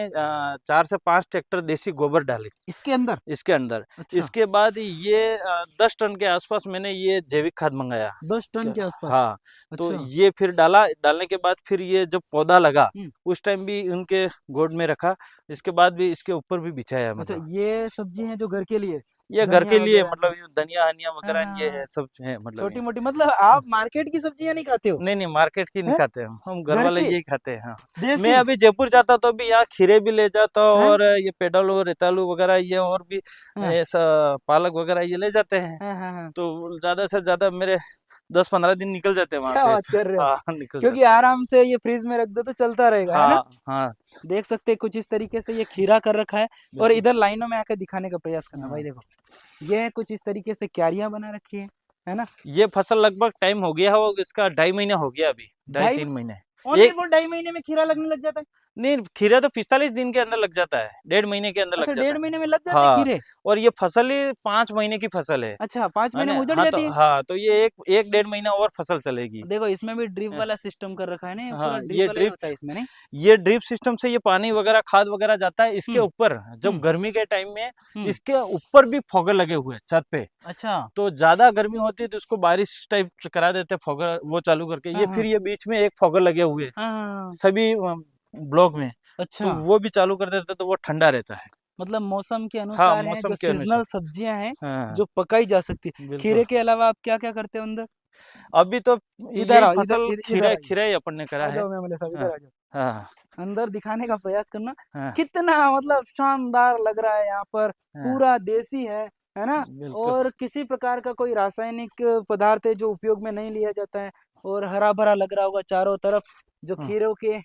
4 से 5 ट्रैक्टर देसी गोबर डाले इसके अंदर? इसके अंदर। अच्छा, इसके बाद ये 10 टन के आसपास मैंने ये जैविक खाद मंगाया। 10 टन के आसपास? हाँ, तो अच्छा। ये फिर डालने के बाद फिर ये जब पौधा लगा हम्म। उस टाइम भी उनके गोद में रखा। इसके बाद भी इसके ऊपर भी बिछाया, अच्छा, मतलब ये सब्जी है जो घर के लिए, ये घर धनिया के लिए, वगैरह? मतलब ये धनिया हनिया हाँ वगैरह ये हाँ, है, सब है मतलब छोटी ये। मोटी, मतलब आप मार्केट की सब्जियां नहीं खाते हो? नहीं नहीं, मार्केट की नहीं हैं? खाते हम घर घर वाले की यही खाते हैं। हाँ, मैं देसी अभी जयपुर जाता तो भी यहाँ खीरे भी ले जाता, हैं? और ये पेडल रेतालू वगैरह ये, और भी हाँ ऐसा पालक वगैरह ये ले जाते हैं। हाँ हाँ हाँ। तो ज्यादा से ज्यादा मेरे 10-15 दिन निकल जाते हैं वहां क्या पे। बात कर रहे हो? हाँ, निकल क्योंकि जाते आराम से ये फ्रिज में रख दो तो चलता रहेगा, हैं। है ना? हाँ हाँ, देख सकते हैं कुछ इस तरीके से ये खीरा कर रखा है। और बिल्कुल। इधर लाइनों में आकर दिखाने का प्रयास करना हाँ, भाई, देखो ये कुछ इस तरीके से क्यारियां बना रखी है ना? ये फसल लगभग टाइम हो गया हो, इसका 2.5 महीना हो गया अभी, 2.5-3 महीने। ओनली एक फॉर 2.5 महीने में खीरा लगने लग जाता है? नहीं, खीरा तो 45 दिन के अंदर लग जाता है, 1.5 महीने के अंदर अच्छा, लग जाता 1.5 है। महीने में लग जाते हैं हाँ, खीरे? और ये फसल ही 5 महीने की फसल है। अच्छा, 5 है महीने ना? में उजड़ हाँ जाती है? हाँ, तो ये एक 1.5 महीना और फसल चलेगी। देखो इसमें भी ड्रिप हाँ वाला सिस्टम कर रखा है ना, ये पूरा हाँ, ड्रिप वाला ही होता है इसमें, नहीं? ये ड्रिप सिस्टम से ये पानी वगैरह खाद वगैरह जाता है इसके हम्म ऊपर। जब हम्म गर्मी के टाइम में हम्म। इसके ऊपर भी फॉगर लगे हुए हैं छत पे। अच्छा, तो ज्यादा गर्मी होती है तो उसको बारिश टाइप करा देते हैं, फॉगर वो चालू करके। हाँ ये हाँ फिर ये बीच में एक फॉगर लगे हुए हैं हाँ हाँ, हाँ। सभी ब्लॉक में, अच्छा, तो वो भी चालू कर देते हैं तो वो ठंडा रहता है। मतलब मौसम के हाँ, अनुसार है, मौसम जो के अनुसार। सीजनल सब्जियां हैं हाँ, जो पकाई जा सकती है। बिल्कुल। खीरे के अलावा आप क्या क्या करते हो अंदर? अभी तो इधर यही आओ, इधर फसल इधर इधर खीरा आइए, खीरा ही अपन ने करा आ है। जाओ मेमले साहब, हाँ इधर आ जाओ। हाँ अंदर दिखाने का प्रयास करना, हाँ कितना मतलब शानदार लग रहा है यहाँ पर, हाँ, पूरा देसी है ना? बिल्कुल। और किसी प्रकार का कोई रासायनिक पदार्थ है जो उपयोग में नहीं लिया जाता है, और हरा भरा लग रहा होगा चारों तरफ। जो हाँ, खीरों के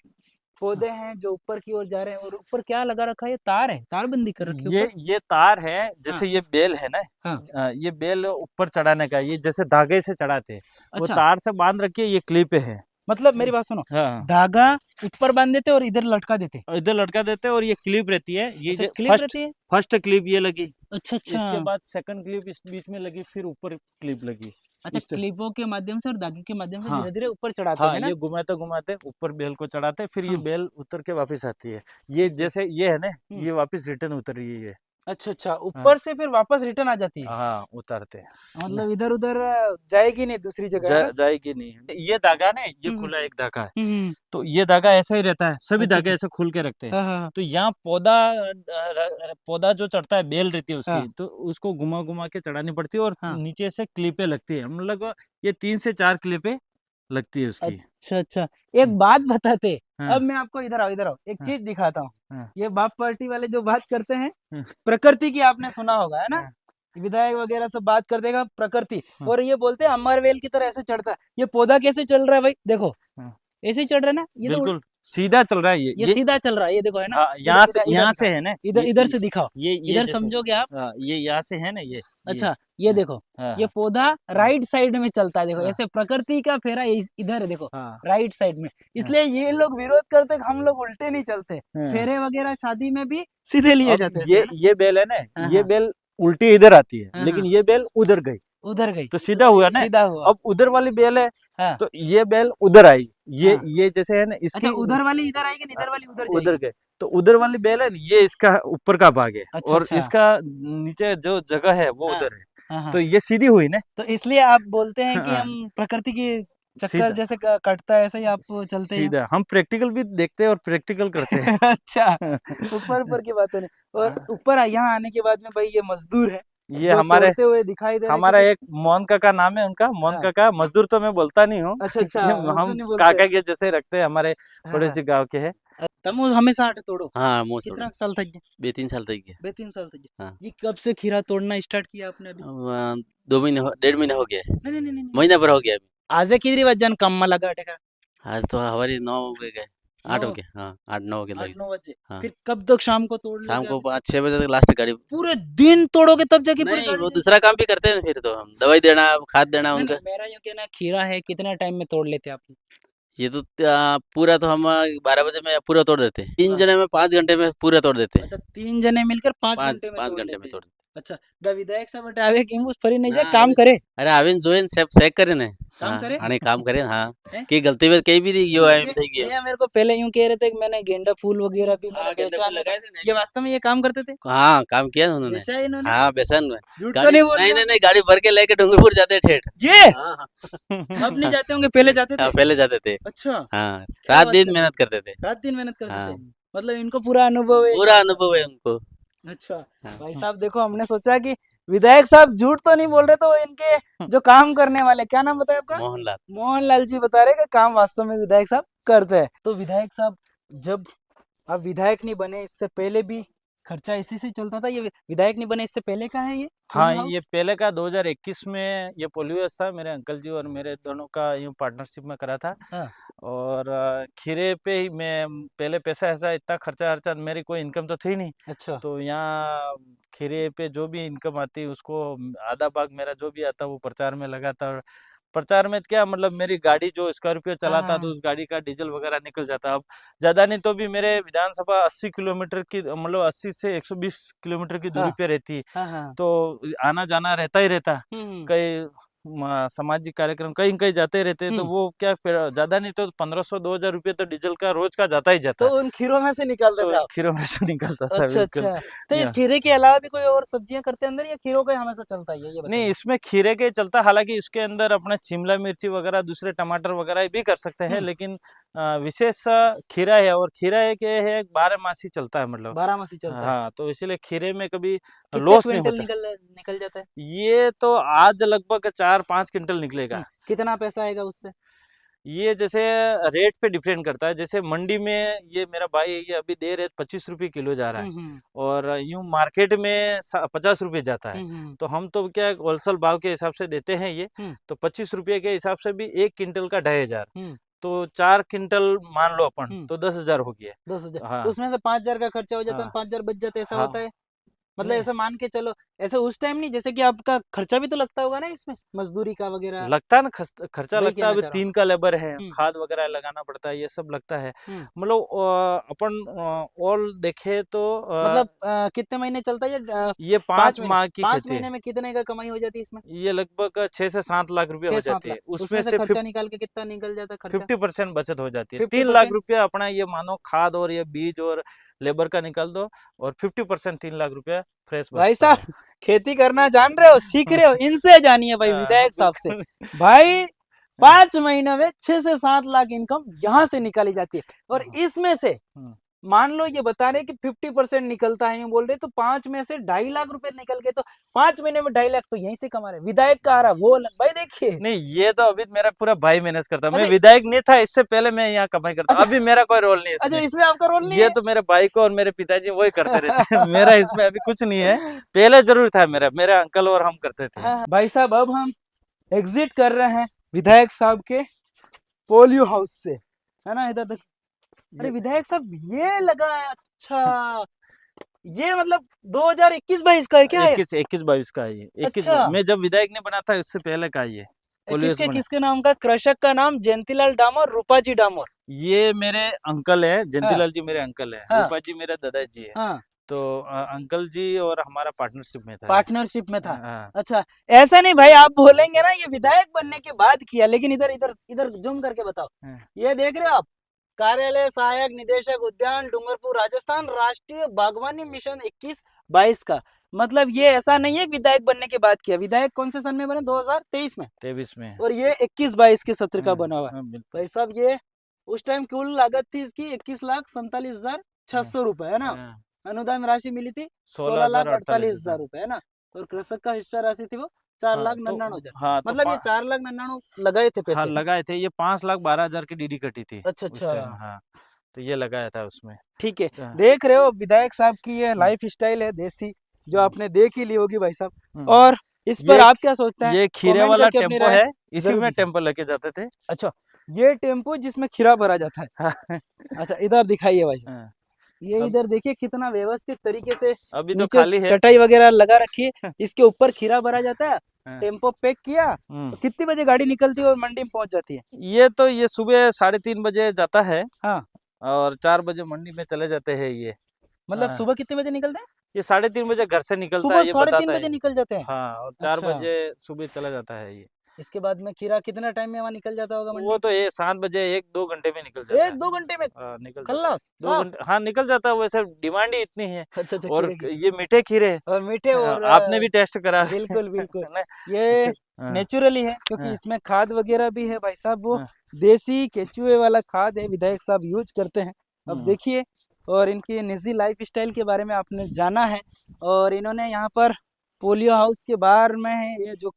पौधे हैं जो ऊपर की ओर जा रहे हैं, और ऊपर क्या लगा रखा है? ये तार है, तारबंदी कर रखी है ऊपर? ये तार है। हाँ जैसे ये बेल है ना, हाँ। ये बेल ऊपर चढ़ाने का, ये जैसे धागे से चढ़ाते हैं, वो अच्छा, तार से बांध रखी है, ये क्लिप है। मतलब मेरी बात सुनो, हाँ, धागा ऊपर बांध देते और इधर लटका देते? और इधर लटका देते हैं, और ये क्लिप रहती है। ये अच्छा, जो क्लिप रहती है? फर्स्ट क्लिप ये लगी, अच्छा इसके अच्छा बाद सेकंड क्लिप इस बीच में लगी, फिर ऊपर क्लिप लगी। अच्छा, इस क्लिपों के माध्यम से और धागे के माध्यम से हाँ धीरे धीरे ऊपर चढ़ाते हाँ, हैं ना? ये घुमाते घुमाते ऊपर बेल को चढ़ाते, फिर ये हाँ। बेल उतर के वापस आती है। ये जैसे ये है ना, हम्म। ये वापस रिटर्न उतर रही है ये। अच्छा अच्छा, हाँ ऊपर से फिर वापस रिटर्न आ जाती है? हाँ, उतारते हैं। मतलब इधर उधर जाएगी नहीं दूसरी जगह, है ना? जाएगी नहीं। ये धागा ना, ये हम्म खुला एक धागा है, हम्म। तो ये धागा ऐसा ही रहता है, सभी अच्छा धागे अच्छा, ऐसे खुल के रखते हैं। हाँ हाँ तो यहाँ पौधा जो चढ़ता है, बेल रहती है हाँ उसकी, तो उसको घुमा घुमा के चढ़ानी पड़ती है, और हाँ। नीचे से क्लिपें लगती है। मतलब ये 3 से 4 क्लिपें लगती है उसकी। अच्छा अच्छा, एक बात बताते, हाँ अब मैं आपको इधर आओ, एक हाँ चीज दिखाता हूँ। हाँ ये बाप पार्टी वाले जो बात करते हैं, हाँ प्रकृति की आपने सुना होगा, है ना? हाँ विधायक वगैरह सब बात कर देगा प्रकृति, हाँ और ये बोलते हैं अमरवेल की तरह ऐसे चढ़ता है। ये पौधा कैसे चल रहा है भाई? देखो हाँ। ऐसे ही चढ़ रहा है ना, ये तो बिल्कुल सीधा चल रहा है ये सीधा चल रहा है, ये देखो है ना, हाँ, यहाँ से इधर है ना, इधर इधर से दिखाओ, ये इधर जैसे- समझोगे आप। हाँ, ये यहाँ से है ना, ये अच्छा ये देखो, हाँ, ये पौधा राइट साइड में चलता है, देखो हाँ। ऐसे प्रकृति का फेरा इधर है, देखो हाँ, राइट साइड में, इसलिए ये लोग विरोध करते हैं कि हम लोग उल्टे नहीं चलते, हाँ। फेरे वगैरह शादी में भी सीधे लिए अब जाते हैं, ये ऐसे, है ये बेल है ना, हाँ, ये हाँ। बेल उल्टी इधर आती है, हाँ, लेकिन हाँ। ये बेल उधर गई, ना? उधर गई, तो सीधा हुआ ना। सीधा हुआ। अब उधर वाली बेल है, हाँ। तो ये बेल उधर आई, हाँ। ये जैसे है ना, अच्छा इसकी उधर वाली इधर आएगी, इधर वाली उधर उधर जाएगी। गए, तो उधर वाली बेल है ना, ये इसका ऊपर का भाग है, अच्छा, और अच्छा। इसका नीचे जो जगह है वो हाँ, उधर है, हाँ, हाँ। तो ये सीधी हुई ना। तो इसलिए आप बोलते हैं कि हाँ। हम प्रकृति की चक्कर सीधा। जैसे कटता है ऐसे ही आप चलते हैं। सीधा हम प्रैक्टिकल भी देखते हैं और प्रैक्टिकल करते हैं। अच्छा, ऊपर ऊपर की बातें नहीं, और ऊपर यहाँ आने के बाद में भाई ये मजदूर है ये जो हमारे तोड़ते हुए दिखाई दे रहे हैं, हमारा क्योंकि- एक मोहन काका नाम है उनका, मोहन हाँ। काका। मजदूर तो मैं बोलता नहीं हूँ। अच्छा, अच्छा, कि मजदूर हम नहीं बोलते। काका के जैसे रखते हैं, हमारे हाँ, पड़ोसी गांव के हैं। तम हमेशा आटे तोड़ो, हाँ मोस्ट कितना साल तक गए? 2-3 साल तक गया। 2-3 साल तक गए। हाँ। ये कब से खीरा तोड़ना स्टार्ट किया आपने अभी? अब 2 महीने 1.5 महीना हो गया है। नहीं नहीं नहीं नहीं, महीना भर हो गया अभी। आज कितनी वजन कम लगा टेका? आज तो हमारी 9 हो गए 8 हो 9 गए। हाँ 8-9 हो गए 8-9 बजे, हाँ। फिर कब तक शाम को तोड़ शाम लोगे को आप? 5-6 बजे तक लास्ट गाड़ी। पूरे दिन तोड़ोगे तब जाके पूरी नहीं गाड़ी वो जाएगी? दूसरा काम भी करते हैं, फिर तो हम दवाई देना, खाद देना नहीं, उनका। नहीं, मेरा यूं कहना है, खीरा है कितना टाइम में तोड़ लेते आप? ये तो पूरा तो हम 12 बजे में पूरा तोड़ देते हैं। 3 हाँ। जने में 5 घंटे में पूरा तोड़ देते हैं। अच्छा 3 जने मिलकर 5 5 घंटे में 5 तोड़ घंटे में लेते तोड़ हैं। देते अच्छा द विधायक साहब आवे कि उस फरी नहीं जाए ना, काम करे, अरे आविन जोइन सेक करे ने काम करे? आने काम करे हाँ हैं? की गलती में कई भी यो है ये- થઈ गया। ये मेरे को पहले यूं कह रहे थे कि मैंने गेंदा फूल वगैरह भी मैंने हाँ, गेंदा बेचा, फूल लगाए थे ना। ये वास्तव में ये काम करते थे? हाँ काम किया ना उन्होंने। बेचा है इन्होंने? हाँ बेसन में झूठ तो गाड़ी नहीं बोल नहीं रहे? नहीं नहीं गाड़ी भर के लेके डूंगरपुर जाते हैं ठेठ। ये हाँ अब नहीं जाते होंगे, पहले जाते थे? हाँ, पहले जाते थे। अच्छा, हाँ क्या रात बात दिन कर रहे मेहनत करते थे। रात दिन मेहनत करते हाँ। थे, मतलब इनको पूरा अनुभव है। पूरा अनुभव है उनको। अच्छा हाँ। भाई साहब देखो, हमने सोचा कि विधायक साहब झूठ तो नहीं बोल रहे, तो इनके जो काम करने वाले, क्या नाम बताया आपका? मोहनलाल। मोहनलाल जी बता रहे कि काम वास्तव में विधायक साहब करते हैं। तो विधायक साहब जब आप विधायक नहीं बने, इससे पहले भी खर्चा इसी से चलता था? ये विधायक नहीं बने इससे पहले का है ये हाँ, पोली ये हाउस? पहले का 2021 में ये पोलियो हाउस था, मेरे अंकल जी और मेरे दोनों का यूँ पार्टनरशिप में करा था। हाँ। और खीरे पे ही मैं पहले पैसा ऐसा इतना खर्चा मेरी कोई इनकम तो थी नहीं, अच्छा तो यहाँ खीरे पे जो भी इनकम आती उसको आधा भाग मेरा जो भी आता वो प्रचार में लगाता। और प्रचार में क्या मतलब, मेरी गाड़ी जो स्कॉर्पियो चलाता हाँ। तो उस गाड़ी का डीजल वगैरह निकल जाता। अब ज्यादा नहीं तो भी मेरे विधानसभा 80 किलोमीटर की, मतलब 80 से 120 किलोमीटर की दूरी हाँ। पे रहती है, हाँ हाँ तो आना जाना रहता ही रहता। हम्म, कई सामाजिक कार्यक्रम कहीं कहीं जाते रहते हैं, तो हम्म। वो क्या ज्यादा नहीं तो 1500-2000 रुपये तो डीजल का रोज का जाता ही जाता तो है। उन खीरों में से निकालते तो थे आप? खीरों में से निकलता था अच्छा बिल्कुल। अच्छा, तो इस या। खीरे के अलावा भी कोई और सब्जियां करते हैं अंदर, या खीरों का ही हमेशा चलता है ये नहीं, बताइए? इसमें खीरे के चलता, हालांकि इसके अंदर अपने शिमला मिर्ची वगैरह दूसरे टमाटर वगैरह भी कर सकते हैं, लेकिन विशेष खीरा है। और खीरा एक ये है 12 मासी चलता है, मतलब 12 मासी चलता है। हाँ, तो इसीलिए खीरे में कभी कितने लॉस नहीं क्विंटल होता। निकल जाता है? ये तो आज लगभग 4-5 क्विंटल निकलेगा। कितना पैसा आएगा उससे? ये जैसे रेट पे डिपेंड करता है, जैसे मंडी में ये मेरा भाई ये अभी दे रहे 25 रुपये किलो जा रहा है, और यूं मार्केट में 50 रुपये जाता है। तो हम तो क्या होलसेल भाव के हिसाब से देते हैं ये, तो 25 रुपये के हिसाब से भी 1 क्विंटल का 2500, तो 4 क्विंटल मान लो अपन, तो 10,000 हो गया। 10,000, हाँ। उसमें से 5,000 का खर्चा हो जाता है, हाँ। 5,000 बच जाते, ऐसा हाँ। होता है? मतलब नहीं। ऐसा मान के चलो, ऐसे उस टाइम नहीं, जैसे कि आपका खर्चा भी तो लगता होगा ना इसमें, मजदूरी का वगैरह? लगता है ना, खर्चा वही लगता है। कहना अभी चाह रहा 3 का लेबर है, हूँ। खाद वगैरह लगाना पड़ता है, ये सब लगता है। हम्म। मतलब अपन ऑल देखे तो मतलब कितने महीने चलता है ये? ये 5 महीने। माह की 5 खेती है। महीने में कितने का कमाई हो जाती है इसमें? ये लगभग 6 से 7 लाख रुपए हो 6-7 जाती है। लाख, उसमें उसमें से से खर्चा निकाल के कितना निकल जाता है खर्चा? 50% बचत हो जाती है। 50%? 3 लाख रुपया अपना ये मानो खाद और ये बीज और लेबर का निकाल दो, और 50% 3 लाख रुपया फ्रेश भाई बचता है। साहब खेती करना जान रहे हो, सीख रहे हो, इनसे जानिए भाई, हाँ, विधायक साहब से। बिल्कुल। भाई 5 महीने में 6 से 7 लाख इनकम यहाँ से निकाली जाती है, और इसमें से मान लो ये बता रहे कि 50% निकलता है, बोल रहे, तो 5 में से 2.5 लाख रुपए निकल गए, तो 5 महीने में 2.5 लाख तो यहीं से कमा रहे। विधायक का आ रहा वो अलग भाई, देखिए। नहीं, ये तो अभी मेरा पूरा भाई मैनेज करता है। मैं अच्छा। विधायक नहीं था, इससे पहले मैं यहाँ कमाई करता। अच्छा। अभी मेरा कोई रोल नहीं है अच्छा इसमें। इसमें आपका रोल नहीं ये है? तो मेरे भाई को और मेरे पिताजी वही करते रहते हैं। मेरा इसमें अभी कुछ नहीं है, पहले जरूर था मेरा अंकल और हम करते थे। हाँ। भाई साहब अब हम एग्जिट कर रहे हैं विधायक साहब के पोलियो हाउस से, है ना, इधर देख। अरे विधायक साहब ये लगा है, अच्छा ये मतलब 2021-22 का है क्या? 21-22 का है ये। 21 अच्छा। मैं जब विधायक नहीं बना था उससे पहले का है ये। पोलियस बने। किसके नाम का? कृषक का नाम जयंतीलाल डामोर, रूपाजी डामोर। ये मेरे अंकल है, हाँ जयंतीलाल जी मेरे अंकल है, हाँ रूपा जी मेरे दादाजी है। हाँ, तो अंकल जी और हमारा पार्टनरशिप में था ये। पार्टनरशिप में था। हाँ। अच्छा, ऐसा नहीं भाई, आप बोलेंगे ना ये विधायक बनने के बाद किया, लेकिन इधर इधर इधर जूम करके बताओ। हाँ। ये देख रहे हो आप, कार्यालय सहायक निदेशक उद्यान डूंगरपुर राजस्थान, राष्ट्रीय बागवानी मिशन 21-22 का। मतलब ये ऐसा नहीं है विधायक बनने के बाद किया। विधायक कौन से सन में बने? 2023 में। 23 में। और ये 21-22 के सत्र का हाँ, बना हुआ है। हाँ, बिल्कुल। भाई साहब ये उस टाइम कुल लागत थी इसकी 21,47,600 रुपए, है ना। हाँ, अनुदान राशि मिली थी 16,48,000 16,48,000 रुपए, है ना। और कृषक का हिस्सा राशि थी वो 4,99,000। हाँ तो मतलब ये 4,99,000 लगाए थे हाँ पैसे। लगाए थे, ये 5,12,000 की डीडी कटी थी अच्छा उस टाइम। अच्छा, हाँ तो ये लगाया था उसमें। ठीक है। हाँ, देख रहे हो विधायक साहब की ये लाइफ स्टाइल है देसी, जो आपने देख ही ली होगी भाई साहब। हम्म। और इस पर ये आप क्या सोचते हैं? ये खीरे कमेंट वाला करके अपनी टेम्पो राय है, इसी जरूर में दीजिए। टेम्पो लेके जाते थे। अच्छा, ये टेम्पो जिसमें खीरा भरा जाता है। हाँ, अच्छा इधर दिखाइए भाई साहब। हाँ, ये अब इधर देखिए कितना व्यवस्थित तरीके से अभी तो नीचे खाली है। चटाई वगैरह लगा रखी है, इसके ऊपर खीरा भरा जाता है। हाँ, टेम्पो पैक किया तो कितनी बजे गाड़ी निकलती है और मंडी में पहुंच जाती है? ये तो ये सुबह 3:30 बजे जाता है हाँ, और 4 बजे मंडी में चले जाते हैं ये। मतलब हाँ, सुबह कितने बजे निकलते हैं? ये 3:30 बजे घर से निकलता सुबह है, ये 3:30 बताता है। बजे निकल जाते हैं। हाँ और 4 अच्छा, बजे सुबह चला जाता है ये। इसके बाद में खीरा कितना टाइम में वहाँ निकल जाता होगा वो मंडी? तो ये 7 बजे 1-2 घंटे में निकल जाता है। 1-2 घंटे में हाँ, निकल जाता है। खल्लास 2 साफ। घंटे, हाँ निकल जाता है, वैसे डिमांड ही इतनी है। अच्छा अच्छा, और खीरे की। ये मीठे खीरे और मीठे और आपने भी टेस्ट करा बिल्कुल बिल्कुल। है ना? ये हाँ, नेचुरली है क्योंकि हाँ, इसमें खाद वगैरह भी है भाई साहब, वो हाँ, देसी केचुए वाला खाद है, विधायक साहब यूज करते हैं। अब हम्म, देखिए, और इनकी निजी लाइफ स्टाइल के बारे में आपने जाना है। और इन्होंने यहाँ पर पोलियो हाउस के बाहर में ये जो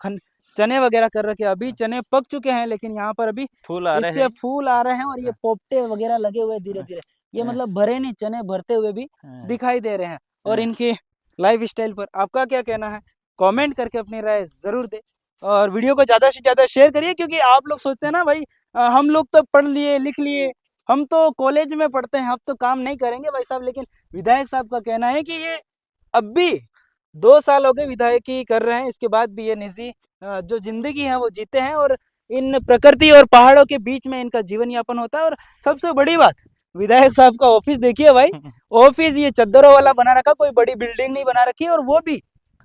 चने वगैरह कर रखे हैं, अभी चने पक चुके हैं लेकिन यहाँ पर अभी फूल आ रहे इसके हैं। फूल आ रहे हैं और ये हाँ, पोपटे वगैरह लगे हुए धीरे धीरे। ये हाँ, मतलब भरे नहीं, चने भरते हुए भी हाँ, दिखाई दे रहे हैं। और हाँ। इनके लाइफ स्टाइल पर आपका क्या कहना है? कमेंट करके अपनी राय जरूर दे। और वीडियो को ज्यादा से ज्यादा शेयर करिए, क्योंकि आप लोग सोचते हैं ना भाई हम लोग तो पढ़ लिए लिख लिए, हम तो कॉलेज में पढ़ते हैं, अब तो काम नहीं करेंगे भाई साहब। लेकिन विधायक साहब का कहना है कि ये अब भी 2 साल हो गए विधायकी कर रहे हैं, इसके बाद भी ये निजी जो जिंदगी है वो जीते हैं और इन प्रकृति और पहाड़ों के बीच में इनका जीवन यापन होता है। और सबसे बड़ी बात, विधायक साहब का ऑफिस देखिए भाई, ऑफिस ये चद्दरों वाला बना रखा, कोई बड़ी बिल्डिंग नहीं बना रखी, और वो भी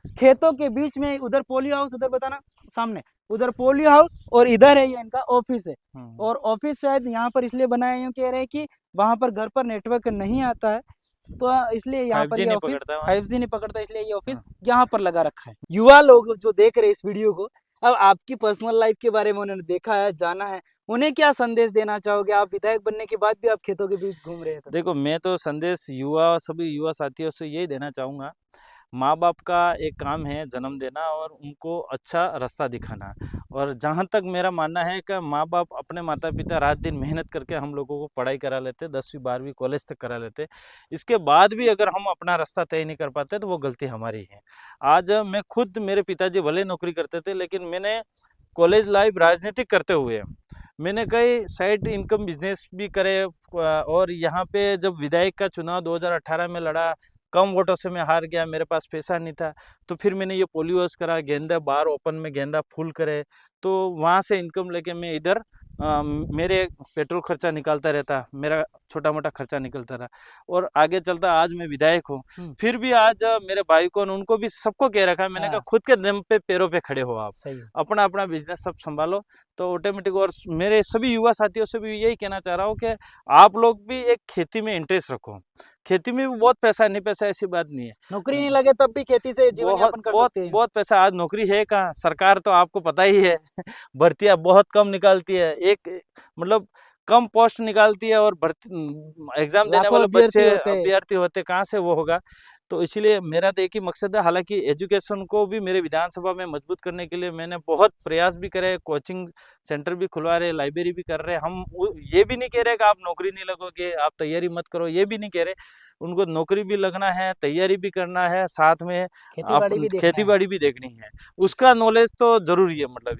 खेतों के बीच में। उधर पोलियो हाउस, उधर बताना सामने, उधर पोलियो हाउस और इधर है ये इनका ऑफिस है। और ऑफिस शायद यहाँ पर इसलिए बनाया, यूँ कह रहे हैं कि वहां पर घर पर नेटवर्क नहीं आता है, तो इसलिए यहाँ पर 5G ये नहीं ऑफिस पकड़ता वहाँ। 5G नहीं पकड़ता, इसलिए ये ऑफिस यहाँ पर लगा रखा है। युवा लोग जो देख रहे हैं इस वीडियो को, अब आपकी पर्सनल लाइफ के बारे में उन्होंने देखा है, जाना है, उन्हें क्या संदेश देना चाहोगे? आप विधायक बनने के बाद भी आप खेतों के बीच घूम रहे हैं तो। देखो मैं तो संदेश सभी युवा साथियों से यही देना चाहूँगा, माँ बाप का एक काम है जन्म देना और उनको अच्छा रास्ता दिखाना। और जहाँ तक मेरा मानना है कि माँ बाप अपने माता पिता रात दिन मेहनत करके हम लोगों को पढ़ाई करा लेते, 10वीं 12वीं कॉलेज तक करा लेते, इसके बाद भी अगर हम अपना रास्ता तय नहीं कर पाते तो वो गलती हमारी है। आज मैं खुद, मेरे पिताजी भले नौकरी करते थे लेकिन मैंने कॉलेज लाइफ राजनीतिक करते हुए मैंने कई साइड इनकम बिजनेस भी करे। और यहाँ पे जब विधायक का चुनाव 2018 में लड़ा, कम वोटों से मैं हार गया, मेरे पास पैसा नहीं था, तो फिर मैंने ये पोलियोस करा, गेंदा बार ओपन में गेंदा फूल करे, तो वहाँ से इनकम लेके मैं इधर मेरे पेट्रोल खर्चा निकालता रहता, मेरा छोटा मोटा खर्चा निकलता रहा और आगे चलता आज मैं विधायक हूँ। फिर भी आज मेरे भाई को उनको भी सबको कह रखा है, मैंने कहा खुद के दम पे पैरों पे खड़े हो, आप सही है। अपना अपना बिजनेस सब संभालो तो ऑटोमेटिक। और मेरे सभी युवा साथियों से भी यही कहना चाह रहा हूँ कि आप लोग भी एक खेती में इंटरेस्ट रखो। खेती में भी बहुत पैसा, नहीं पैसा ऐसी बात नहीं है, नौकरी नहीं लगे तब भी खेती से जीवन बहुत यापन कर बहुत सकते हैं। बहुत पैसा। आज नौकरी है कहाँ, सरकार तो आपको पता ही है भर्तियां बहुत कम निकालती है, एक मतलब कम पोस्ट निकालती है और भर्ती एग्जाम देने लाखों वाले अभ्यर्थी बच्चे होते हैं। अभ्यर्थी होते, कहाँ से वो होगा। तो इसीलिए मेरा तो एक ही मकसद है, हालांकि एजुकेशन को भी मेरे विधानसभा में मजबूत करने के लिए मैंने बहुत प्रयास भी करे, कोचिंग सेंटर भी खुलवा रहे, लाइब्रेरी भी कर रहे। हम ये भी नहीं कह रहे कि आप नौकरी नहीं लगोगे, आप तैयारी मत करो, ये भी नहीं कह रहे। उनको नौकरी भी लगना है, तैयारी भी करना है, साथ में खेती बाड़ी भी देखना है। खेती बाड़ी भी देखनी है, उसका नॉलेज तो जरूरी है मतलब।